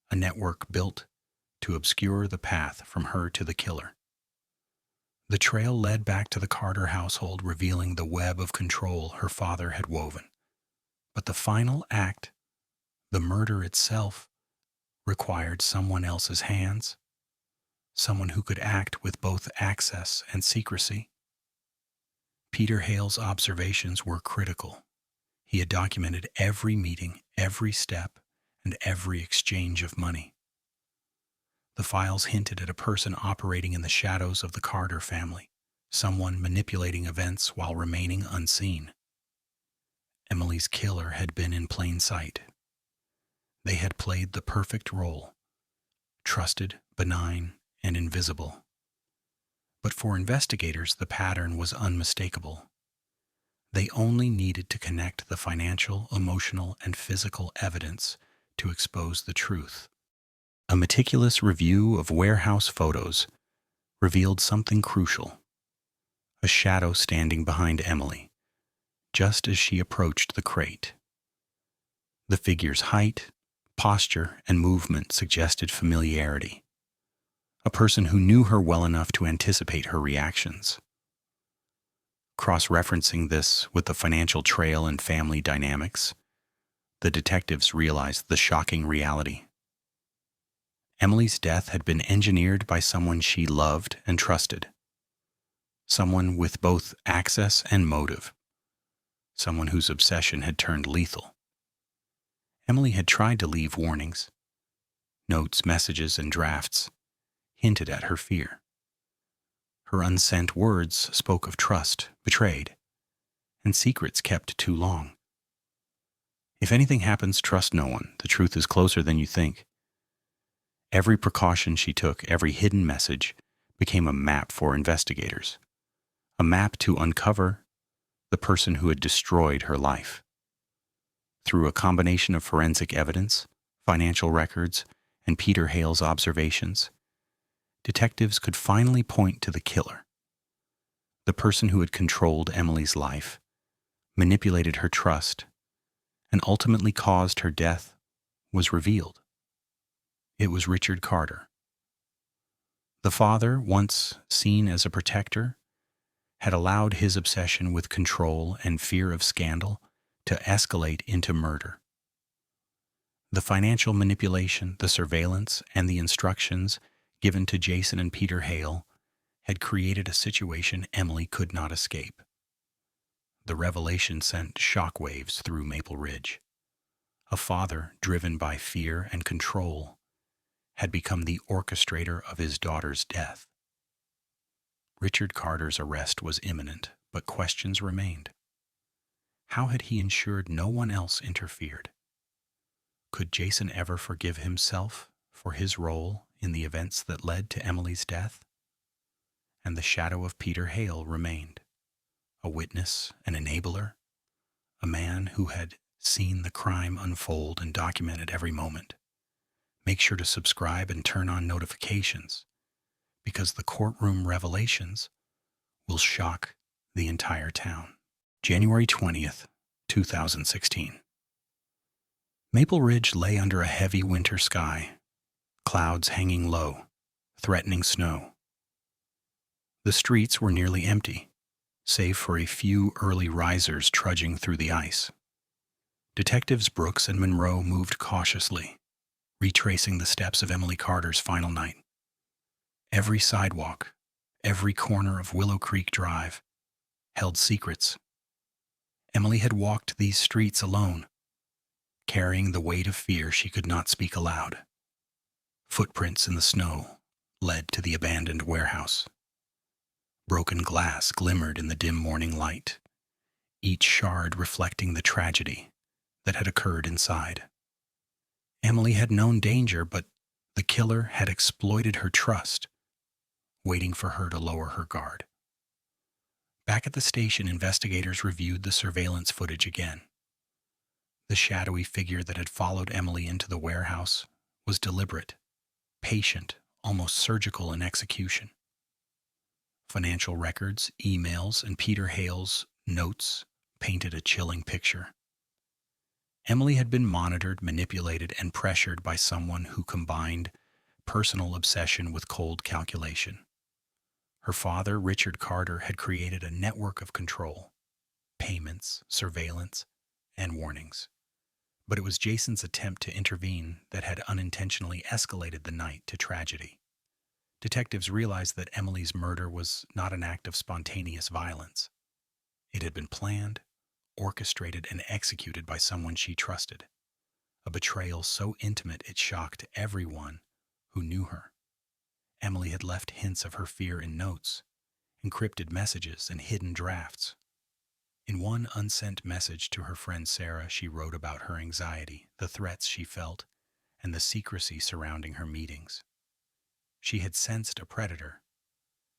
a network built to obscure the path from her to the killer. The trail led back to the Carter household, revealing the web of control her father had woven. But the final act, the murder itself, required someone else's hands, someone who could act with both access and secrecy. Peter Hale's observations were critical. He had documented every meeting, every step, and every exchange of money. The files hinted at a person operating in the shadows of the Carter family, someone manipulating events while remaining unseen. Emily's killer had been in plain sight. They had played the perfect role, trusted, benign, and invisible. But for investigators, the pattern was unmistakable. They only needed to connect the financial, emotional, and physical evidence to expose the truth. A meticulous review of warehouse photos revealed something crucial: a shadow standing behind Emily, just as she approached the crate. The figure's height, posture, and movement suggested familiarity. A person who knew her well enough to anticipate her reactions. Cross-referencing this with the financial trail and family dynamics, the detectives realized the shocking reality. Emily's death had been engineered by someone she loved and trusted. Someone with both access and motive. Someone whose obsession had turned lethal. Emily had tried to leave warnings. Notes, messages, and drafts hinted at her fear. Her unsent words spoke of trust betrayed, and secrets kept too long. If anything happens, trust no one. The truth is closer than you think. Every precaution she took, every hidden message, became a map for investigators. A map to uncover the person who had destroyed her life. Through a combination of forensic evidence, financial records, and Peter Hale's observations, detectives could finally point to the killer. The person who had controlled Emily's life, manipulated her trust, and ultimately caused her death was revealed. It was Richard Carter. The father, once seen as a protector, had allowed his obsession with control and fear of scandal to escalate into murder. The financial manipulation, the surveillance, and the instructions given to Jason and Peter Hale had created a situation Emily could not escape. The revelation sent shockwaves through Maple Ridge. A father driven by fear and control had become the orchestrator of his daughter's death. Richard Carter's arrest was imminent, but questions remained. How had he ensured no one else interfered? Could Jason ever forgive himself for his role in the events that led to Emily's death? And the shadow of Peter Hale remained, a witness, an enabler, a man who had seen the crime unfold and documented every moment. Make sure to subscribe and turn on notifications, because the courtroom revelations will shock the entire town. January 20th, 2016. Maple Ridge lay under a heavy winter sky, clouds hanging low, threatening snow. The streets were nearly empty, save for a few early risers trudging through the ice. Detectives Brooks and Monroe moved cautiously, retracing the steps of Emily Carter's final night. Every sidewalk, every corner of Willow Creek Drive held secrets. Emily had walked these streets alone, carrying the weight of fear she could not speak aloud. Footprints in the snow led to the abandoned warehouse. Broken glass glimmered in the dim morning light, each shard reflecting the tragedy that had occurred inside. Emily had known danger, but the killer had exploited her trust, waiting for her to lower her guard. Back at the station, investigators reviewed the surveillance footage again. The shadowy figure that had followed Emily into the warehouse was deliberate, patient, almost surgical in execution. Financial records, emails, and Peter Hale's notes painted a chilling picture. Emily had been monitored, manipulated, and pressured by someone who combined personal obsession with cold calculation. Her father, Richard Carter, had created a network of control, payments, surveillance, and warnings. But it was Jason's attempt to intervene that had unintentionally escalated the night to tragedy. Detectives realized that Emily's murder was not an act of spontaneous violence. It had been planned, orchestrated, and executed by someone she trusted. A betrayal so intimate it shocked everyone who knew her. Emily had left hints of her fear in notes, encrypted messages, and hidden drafts. In one unsent message to her friend Sarah, she wrote about her anxiety, the threats she felt, and the secrecy surrounding her meetings. She had sensed a predator,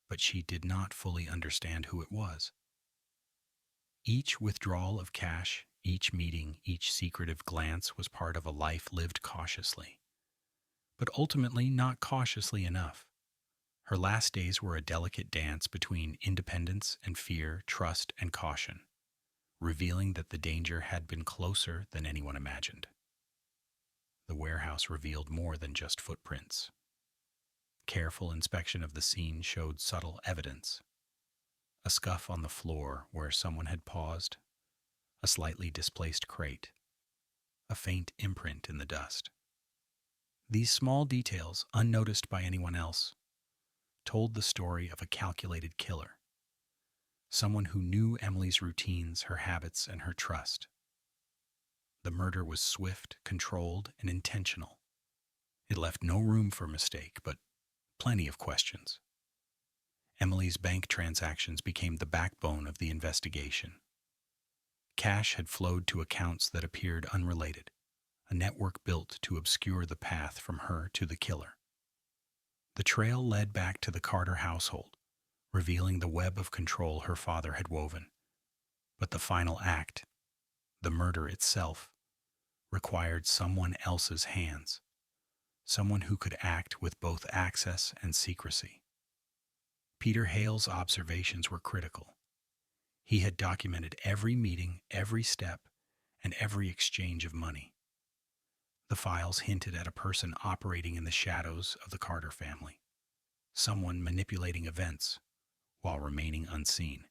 but she did not fully understand who it was. Each withdrawal of cash, each meeting, each secretive glance was part of a life lived cautiously, but ultimately not cautiously enough. Her last days were a delicate dance between independence and fear, trust and caution, revealing that the danger had been closer than anyone imagined. The warehouse revealed more than just footprints. Careful inspection of the scene showed subtle evidence. A scuff on the floor where someone had paused, a slightly displaced crate, a faint imprint in the dust. These small details, unnoticed by anyone else, told the story of a calculated killer, someone who knew Emily's routines, her habits, and her trust. The murder was swift, controlled, and intentional. It left no room for mistake, but plenty of questions. Emily's bank transactions became the backbone of the investigation. Cash had flowed to accounts that appeared unrelated, a network built to obscure the path from her to the killer. The trail led back to the Carter household, revealing the web of control her father had woven. But the final act, the murder itself, required someone else's hands, someone who could act with both access and secrecy. Peter Hale's observations were critical. He had documented every meeting, every step, and every exchange of money. The files hinted at a person operating in the shadows of the Carter family, someone manipulating events while remaining unseen.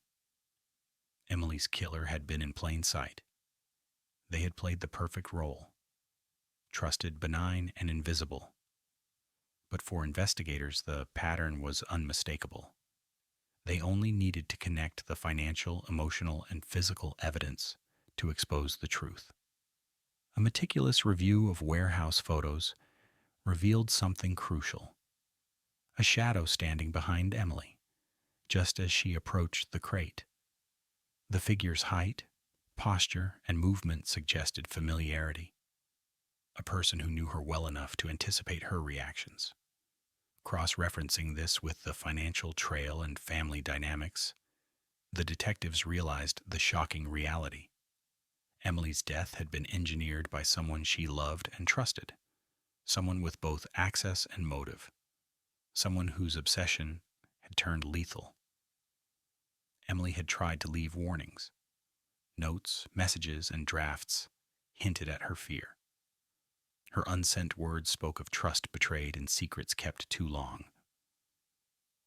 Emily's killer had been in plain sight. They had played the perfect role, trusted, benign, and invisible. But for investigators, the pattern was unmistakable. They only needed to connect the financial, emotional, and physical evidence to expose the truth. A meticulous review of warehouse photos revealed something crucial. A shadow standing behind Emily, just as she approached the crate. The figure's height, posture, and movement suggested familiarity. A person who knew her well enough to anticipate her reactions. Cross-referencing this with the financial trail and family dynamics, the detectives realized the shocking reality. Emily's death had been engineered by someone she loved and trusted, someone with both access and motive, someone whose obsession had turned lethal. Emily had tried to leave warnings. Notes, messages, and drafts hinted at her fear. Her unsent words spoke of trust betrayed and secrets kept too long.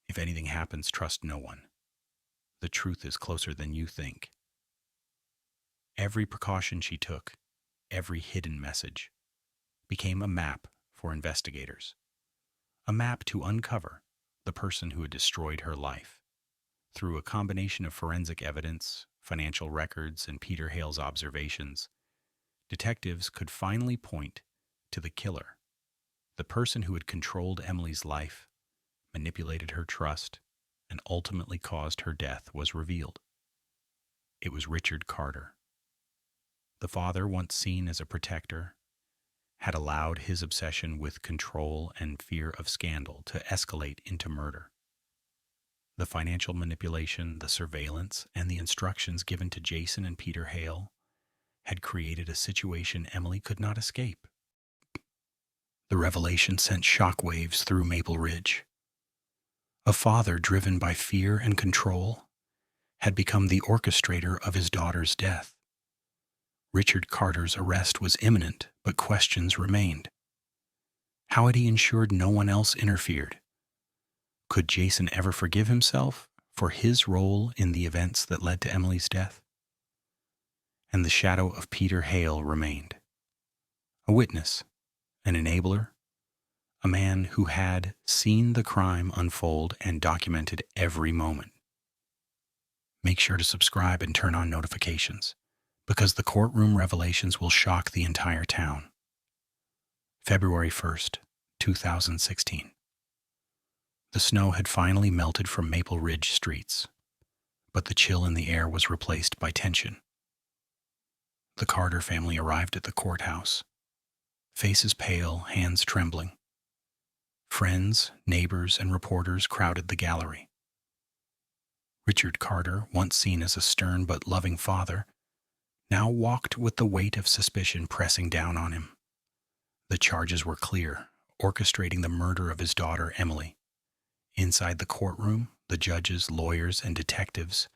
If anything happens, trust no one. The truth is closer than you think. Every precaution she took, every hidden message, became a map for investigators. A map to uncover the person who had destroyed her life. Through a combination of forensic evidence, financial records, and Peter Hale's observations, detectives could finally point to the killer, the person who had controlled Emily's life, manipulated her trust, and ultimately caused her death was revealed. It was Richard Carter. The father, once seen as a protector, had allowed his obsession with control and fear of scandal to escalate into murder. The financial manipulation, the surveillance, and the instructions given to Jason and Peter Hale had created a situation Emily could not escape. The revelation sent shockwaves through Maple Ridge. A father driven by fear and control had become the orchestrator of his daughter's death. Richard Carter's arrest was imminent, but questions remained. How had he ensured no one else interfered? Could Jason ever forgive himself for his role in the events that led to Emily's death? And the shadow of Peter Hale remained. A witness, an enabler, a man who had seen the crime unfold and documented every moment. Make sure to subscribe and turn on notifications, because the courtroom revelations will shock the entire town. February 1st, 2016. The snow had finally melted from Maple Ridge streets, but the chill in the air was replaced by tension. The Carter family arrived at the courthouse, faces pale, hands trembling. Friends, neighbors, and reporters crowded the gallery. Richard Carter, once seen as a stern but loving father, now walked with the weight of suspicion pressing down on him. The charges were clear, orchestrating the murder of his daughter, Emily. Inside the courtroom, the judges, lawyers, and detectives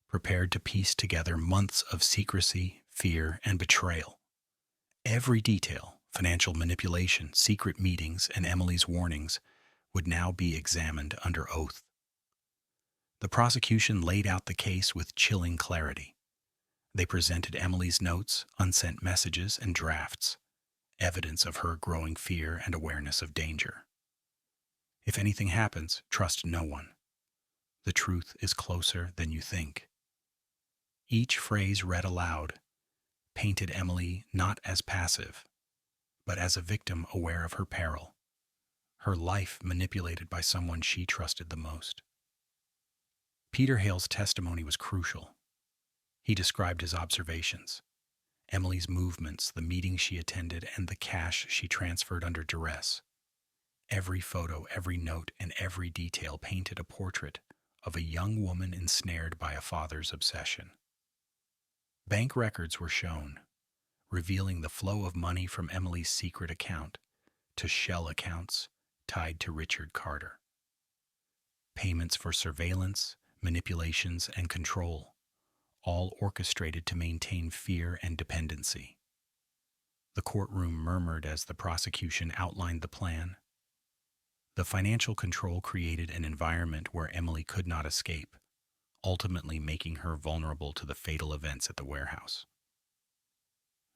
prepared to piece together months of secrecy, fear, and betrayal. Every detail, financial manipulation, secret meetings, and Emily's warnings would now be examined under oath. The prosecution laid out the case with chilling clarity. They presented Emily's notes, unsent messages, and drafts, evidence of her growing fear and awareness of danger. If anything happens, trust no one. The truth is closer than you think. Each phrase read aloud painted Emily not as passive, but as a victim aware of her peril, her life manipulated by someone she trusted the most. Peter Hale's testimony was crucial. He described his observations, Emily's movements, the meetings she attended, and the cash she transferred under duress. Every photo, every note, and every detail painted a portrait of a young woman ensnared by a father's obsession. Bank records were shown, revealing the flow of money from Emily's secret account to shell accounts tied to Richard Carter. Payments for surveillance, manipulations, and control, all orchestrated to maintain fear and dependency. The courtroom murmured as the prosecution outlined the plan. The financial control created an environment where Emily could not escape, ultimately making her vulnerable to the fatal events at the warehouse.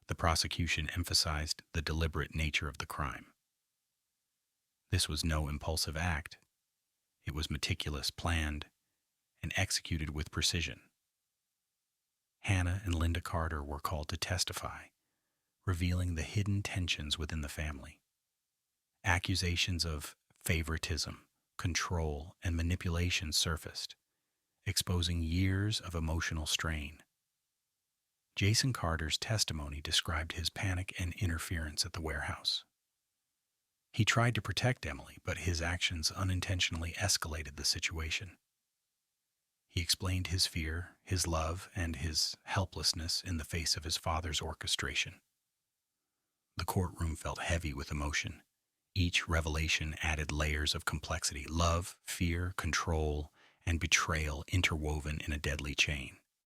The prosecution emphasized the deliberate nature of the crime. This was no impulsive act. It was meticulous, planned, and executed with precision. Hannah and Linda Carter were called to testify, revealing the hidden tensions within the family. Accusations of favoritism, control, and manipulation surfaced, exposing years of emotional strain. Jason Carter's testimony described his panic and interference at the warehouse. He tried to protect Emily, but his actions unintentionally escalated the situation. He explained his fear, his love, and his helplessness in the face of his father's orchestration. The courtroom felt heavy with emotion. Each revelation added layers of complexity: love, fear, control, and betrayal interwoven in a deadly chain.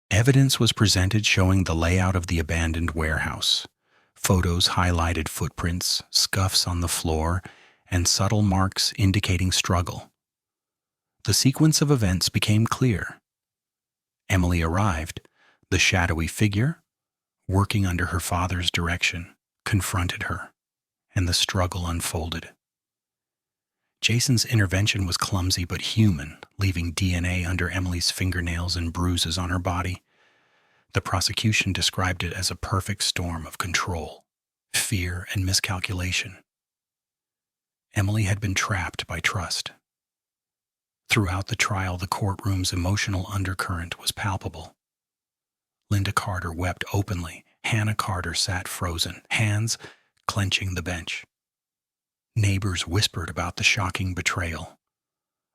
Evidence was presented showing the layout of the abandoned warehouse. Photos highlighted footprints, scuffs on the floor, and subtle marks indicating struggle. The sequence of events became clear. Emily arrived. The shadowy figure, working under her father's direction, confronted her, and the struggle unfolded. Jason's intervention was clumsy but human, leaving DNA under Emily's fingernails and bruises on her body. The prosecution described it as a perfect storm of control, fear, and miscalculation. Emily had been trapped by trust. Throughout the trial, the courtroom's emotional undercurrent was palpable. Linda Carter wept openly. Hannah Carter sat frozen, hands clenching the bench. Neighbors whispered about the shocking betrayal.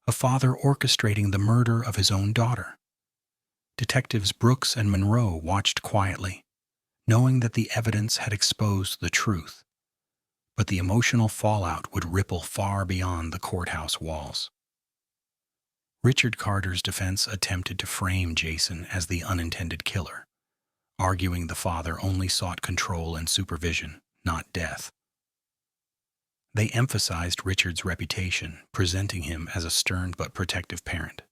A father orchestrating the murder of his own daughter. Detectives Brooks and Monroe watched quietly, knowing that the evidence had exposed the truth. But the emotional fallout would ripple far beyond the courthouse walls. Richard Carter's defense attempted to frame Jason as the unintended killer, arguing the father only sought control and supervision, not death. They emphasized Richard's reputation, presenting him as a stern but protective parent.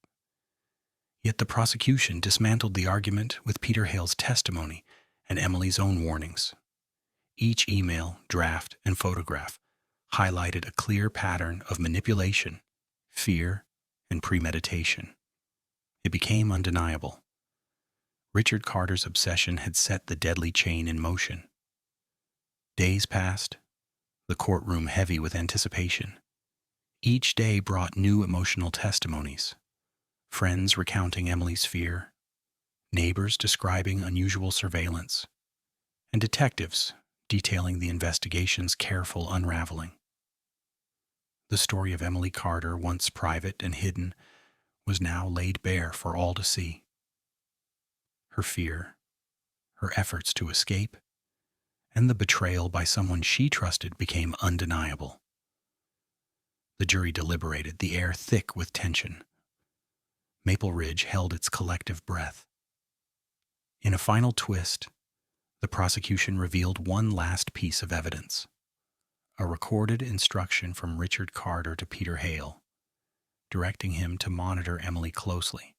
Yet the prosecution dismantled the argument with Peter Hale's testimony and Emily's own warnings. Each email, draft, and photograph highlighted a clear pattern of manipulation, fear, and premeditation. It became undeniable. Richard Carter's obsession had set the deadly chain in motion. Days passed, the courtroom heavy with anticipation. Each day brought new emotional testimonies. Friends recounting Emily's fear, neighbors describing unusual surveillance, and detectives detailing the investigation's careful unraveling. The story of Emily Carter, once private and hidden, was now laid bare for all to see. Her fear, her efforts to escape, and the betrayal by someone she trusted became undeniable. The jury deliberated, the air thick with tension. Maple Ridge held its collective breath. In a final twist, the prosecution revealed one last piece of evidence: a recorded instruction from Richard Carter to Peter Hale, directing him to monitor Emily closely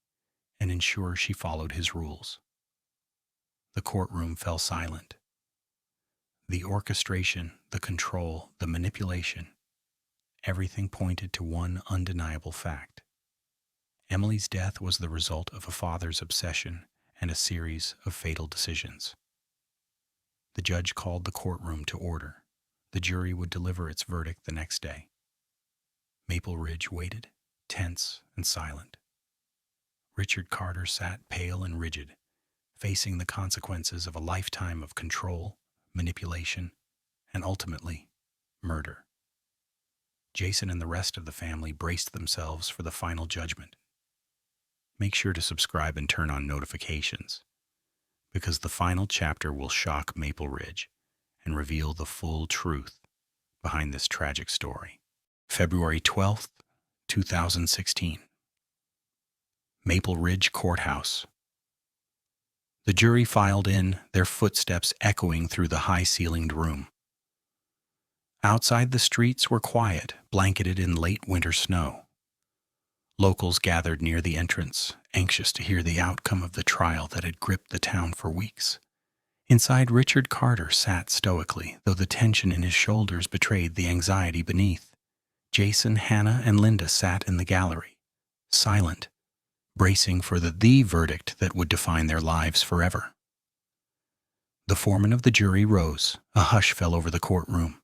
and ensure she followed his rules. The courtroom fell silent. The orchestration, the control, the manipulation, everything pointed to one undeniable fact. Emily's death was the result of a father's obsession and a series of fatal decisions. The judge called the courtroom to order. The jury would deliver its verdict the next day. Maple Ridge waited, tense and silent. Richard Carter sat pale and rigid, facing the consequences of a lifetime of control, manipulation, and ultimately, murder. Jason and the rest of the family braced themselves for the final judgment. Make sure to subscribe and turn on notifications, because the final chapter will shock Maple Ridge and reveal the full truth behind this tragic story. February 12th, 2016. Maple Ridge Courthouse. The jury filed in, their footsteps echoing through the high-ceilinged room. Outside, the streets were quiet, blanketed in late winter snow. Locals gathered near the entrance, anxious to hear the outcome of the trial that had gripped the town for weeks. Inside, Richard Carter sat stoically, though the tension in his shoulders betrayed the anxiety beneath. Jason, Hannah, and Linda sat in the gallery, silent, bracing for the verdict that would define their lives forever. The foreman of the jury rose. A hush fell over the courtroom.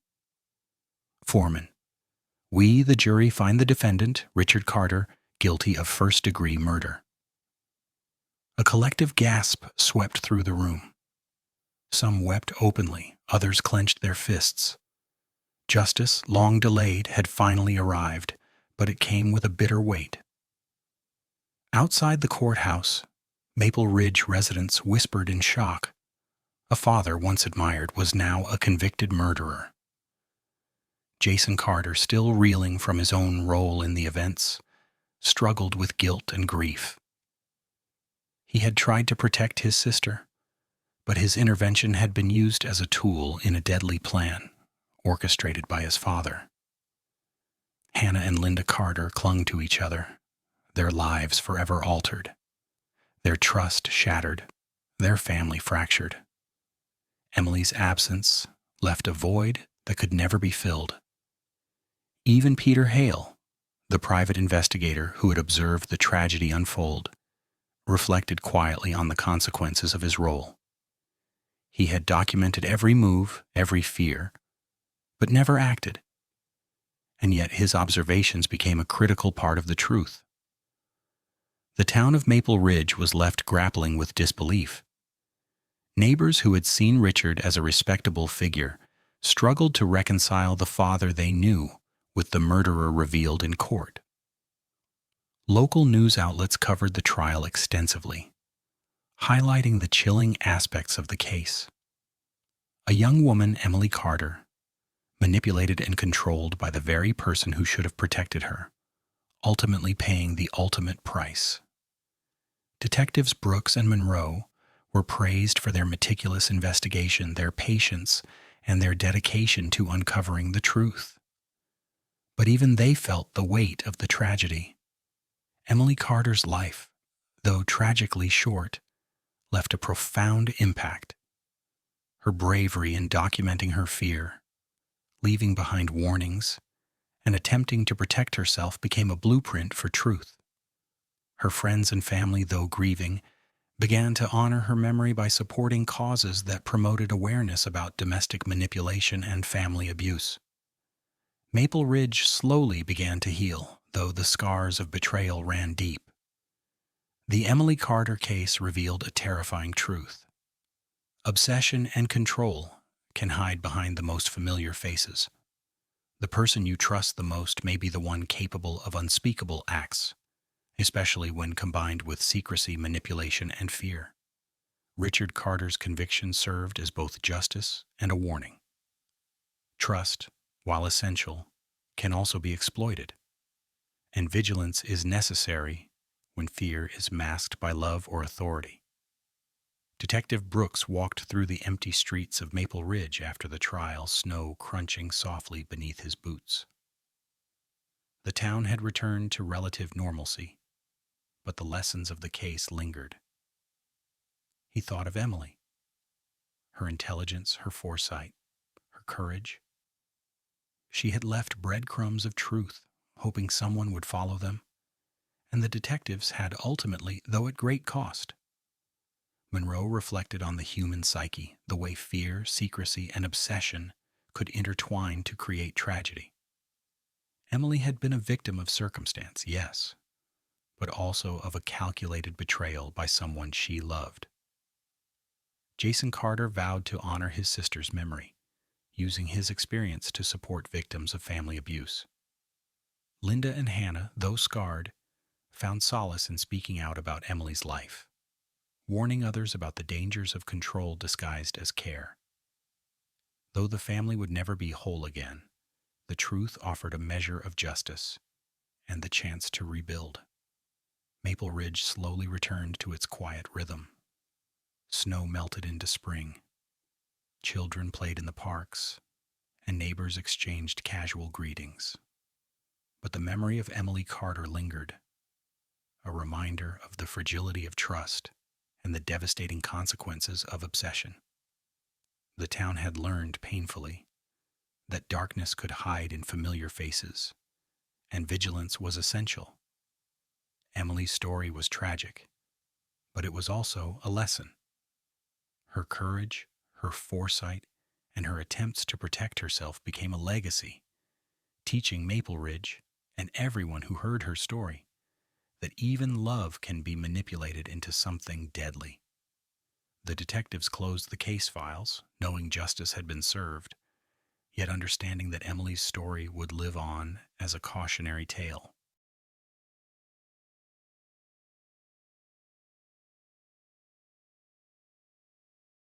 Foreman: "We, the jury, find the defendant, Richard Carter, guilty of first-degree murder." A collective gasp swept through the room. Some wept openly, others clenched their fists. Justice, long delayed, had finally arrived, but it came with a bitter weight. Outside the courthouse, Maple Ridge residents whispered in shock. A father once admired was now a convicted murderer. Jason Carter, still reeling from his own role in the events, struggled with guilt and grief. He had tried to protect his sister, but his intervention had been used as a tool in a deadly plan, orchestrated by his father. Hannah and Linda Carter clung to each other, their lives forever altered, their trust shattered, their family fractured. Emily's absence left a void that could never be filled. Even Peter Hale, the private investigator who had observed the tragedy unfold, reflected quietly on the consequences of his role. He had documented every move, every fear, but never acted. And yet his observations became a critical part of the truth. The town of Maple Ridge was left grappling with disbelief. Neighbors who had seen Richard as a respectable figure struggled to reconcile the father they knew with the murderer revealed in court. Local news outlets covered the trial extensively, highlighting the chilling aspects of the case. A young woman, Emily Carter, manipulated and controlled by the very person who should have protected her, ultimately paying the ultimate price. Detectives Brooks and Monroe were praised for their meticulous investigation, their patience, and their dedication to uncovering the truth. But even they felt the weight of the tragedy. Emily Carter's life, though tragically short, left a profound impact. Her bravery in documenting her fear, leaving behind warnings, and attempting to protect herself became a blueprint for truth. Her friends and family, though grieving, began to honor her memory by supporting causes that promoted awareness about domestic manipulation and family abuse. Maple Ridge slowly began to heal, though the scars of betrayal ran deep. The Emily Carter case revealed a terrifying truth. Obsession and control can hide behind the most familiar faces. The person you trust the most may be the one capable of unspeakable acts, especially when combined with secrecy, manipulation, and fear. Richard Carter's conviction served as both justice and a warning. Trust, while essential, can also be exploited, and vigilance is necessary when fear is masked by love or authority. Detective Brooks walked through the empty streets of Maple Ridge after the trial, snow crunching softly beneath his boots. The town had returned to relative normalcy, but the lessons of the case lingered. He thought of Emily, her intelligence, her foresight, her courage. She had left breadcrumbs of truth, hoping someone would follow them, and the detectives had ultimately, though at great cost. Monroe reflected on the human psyche, the way fear, secrecy, and obsession could intertwine to create tragedy. Emily had been a victim of circumstance, yes, but also of a calculated betrayal by someone she loved. Jason Carter vowed to honor his sister's memory, using his experience to support victims of family abuse. Linda and Hannah, though scarred, found solace in speaking out about Emily's life, warning others about the dangers of control disguised as care. Though the family would never be whole again, the truth offered a measure of justice and the chance to rebuild. Maple Ridge slowly returned to its quiet rhythm. Snow melted into spring. Children played in the parks, and neighbors exchanged casual greetings. But the memory of Emily Carter lingered, a reminder of the fragility of trust and the devastating consequences of obsession. The town had learned painfully that darkness could hide in familiar faces, and vigilance was essential. Emily's story was tragic, but it was also a lesson. Her courage, her foresight, and her attempts to protect herself became a legacy, teaching Maple Ridge and everyone who heard her story that even love can be manipulated into something deadly. The detectives closed the case files, knowing justice had been served, yet understanding that Emily's story would live on as a cautionary tale.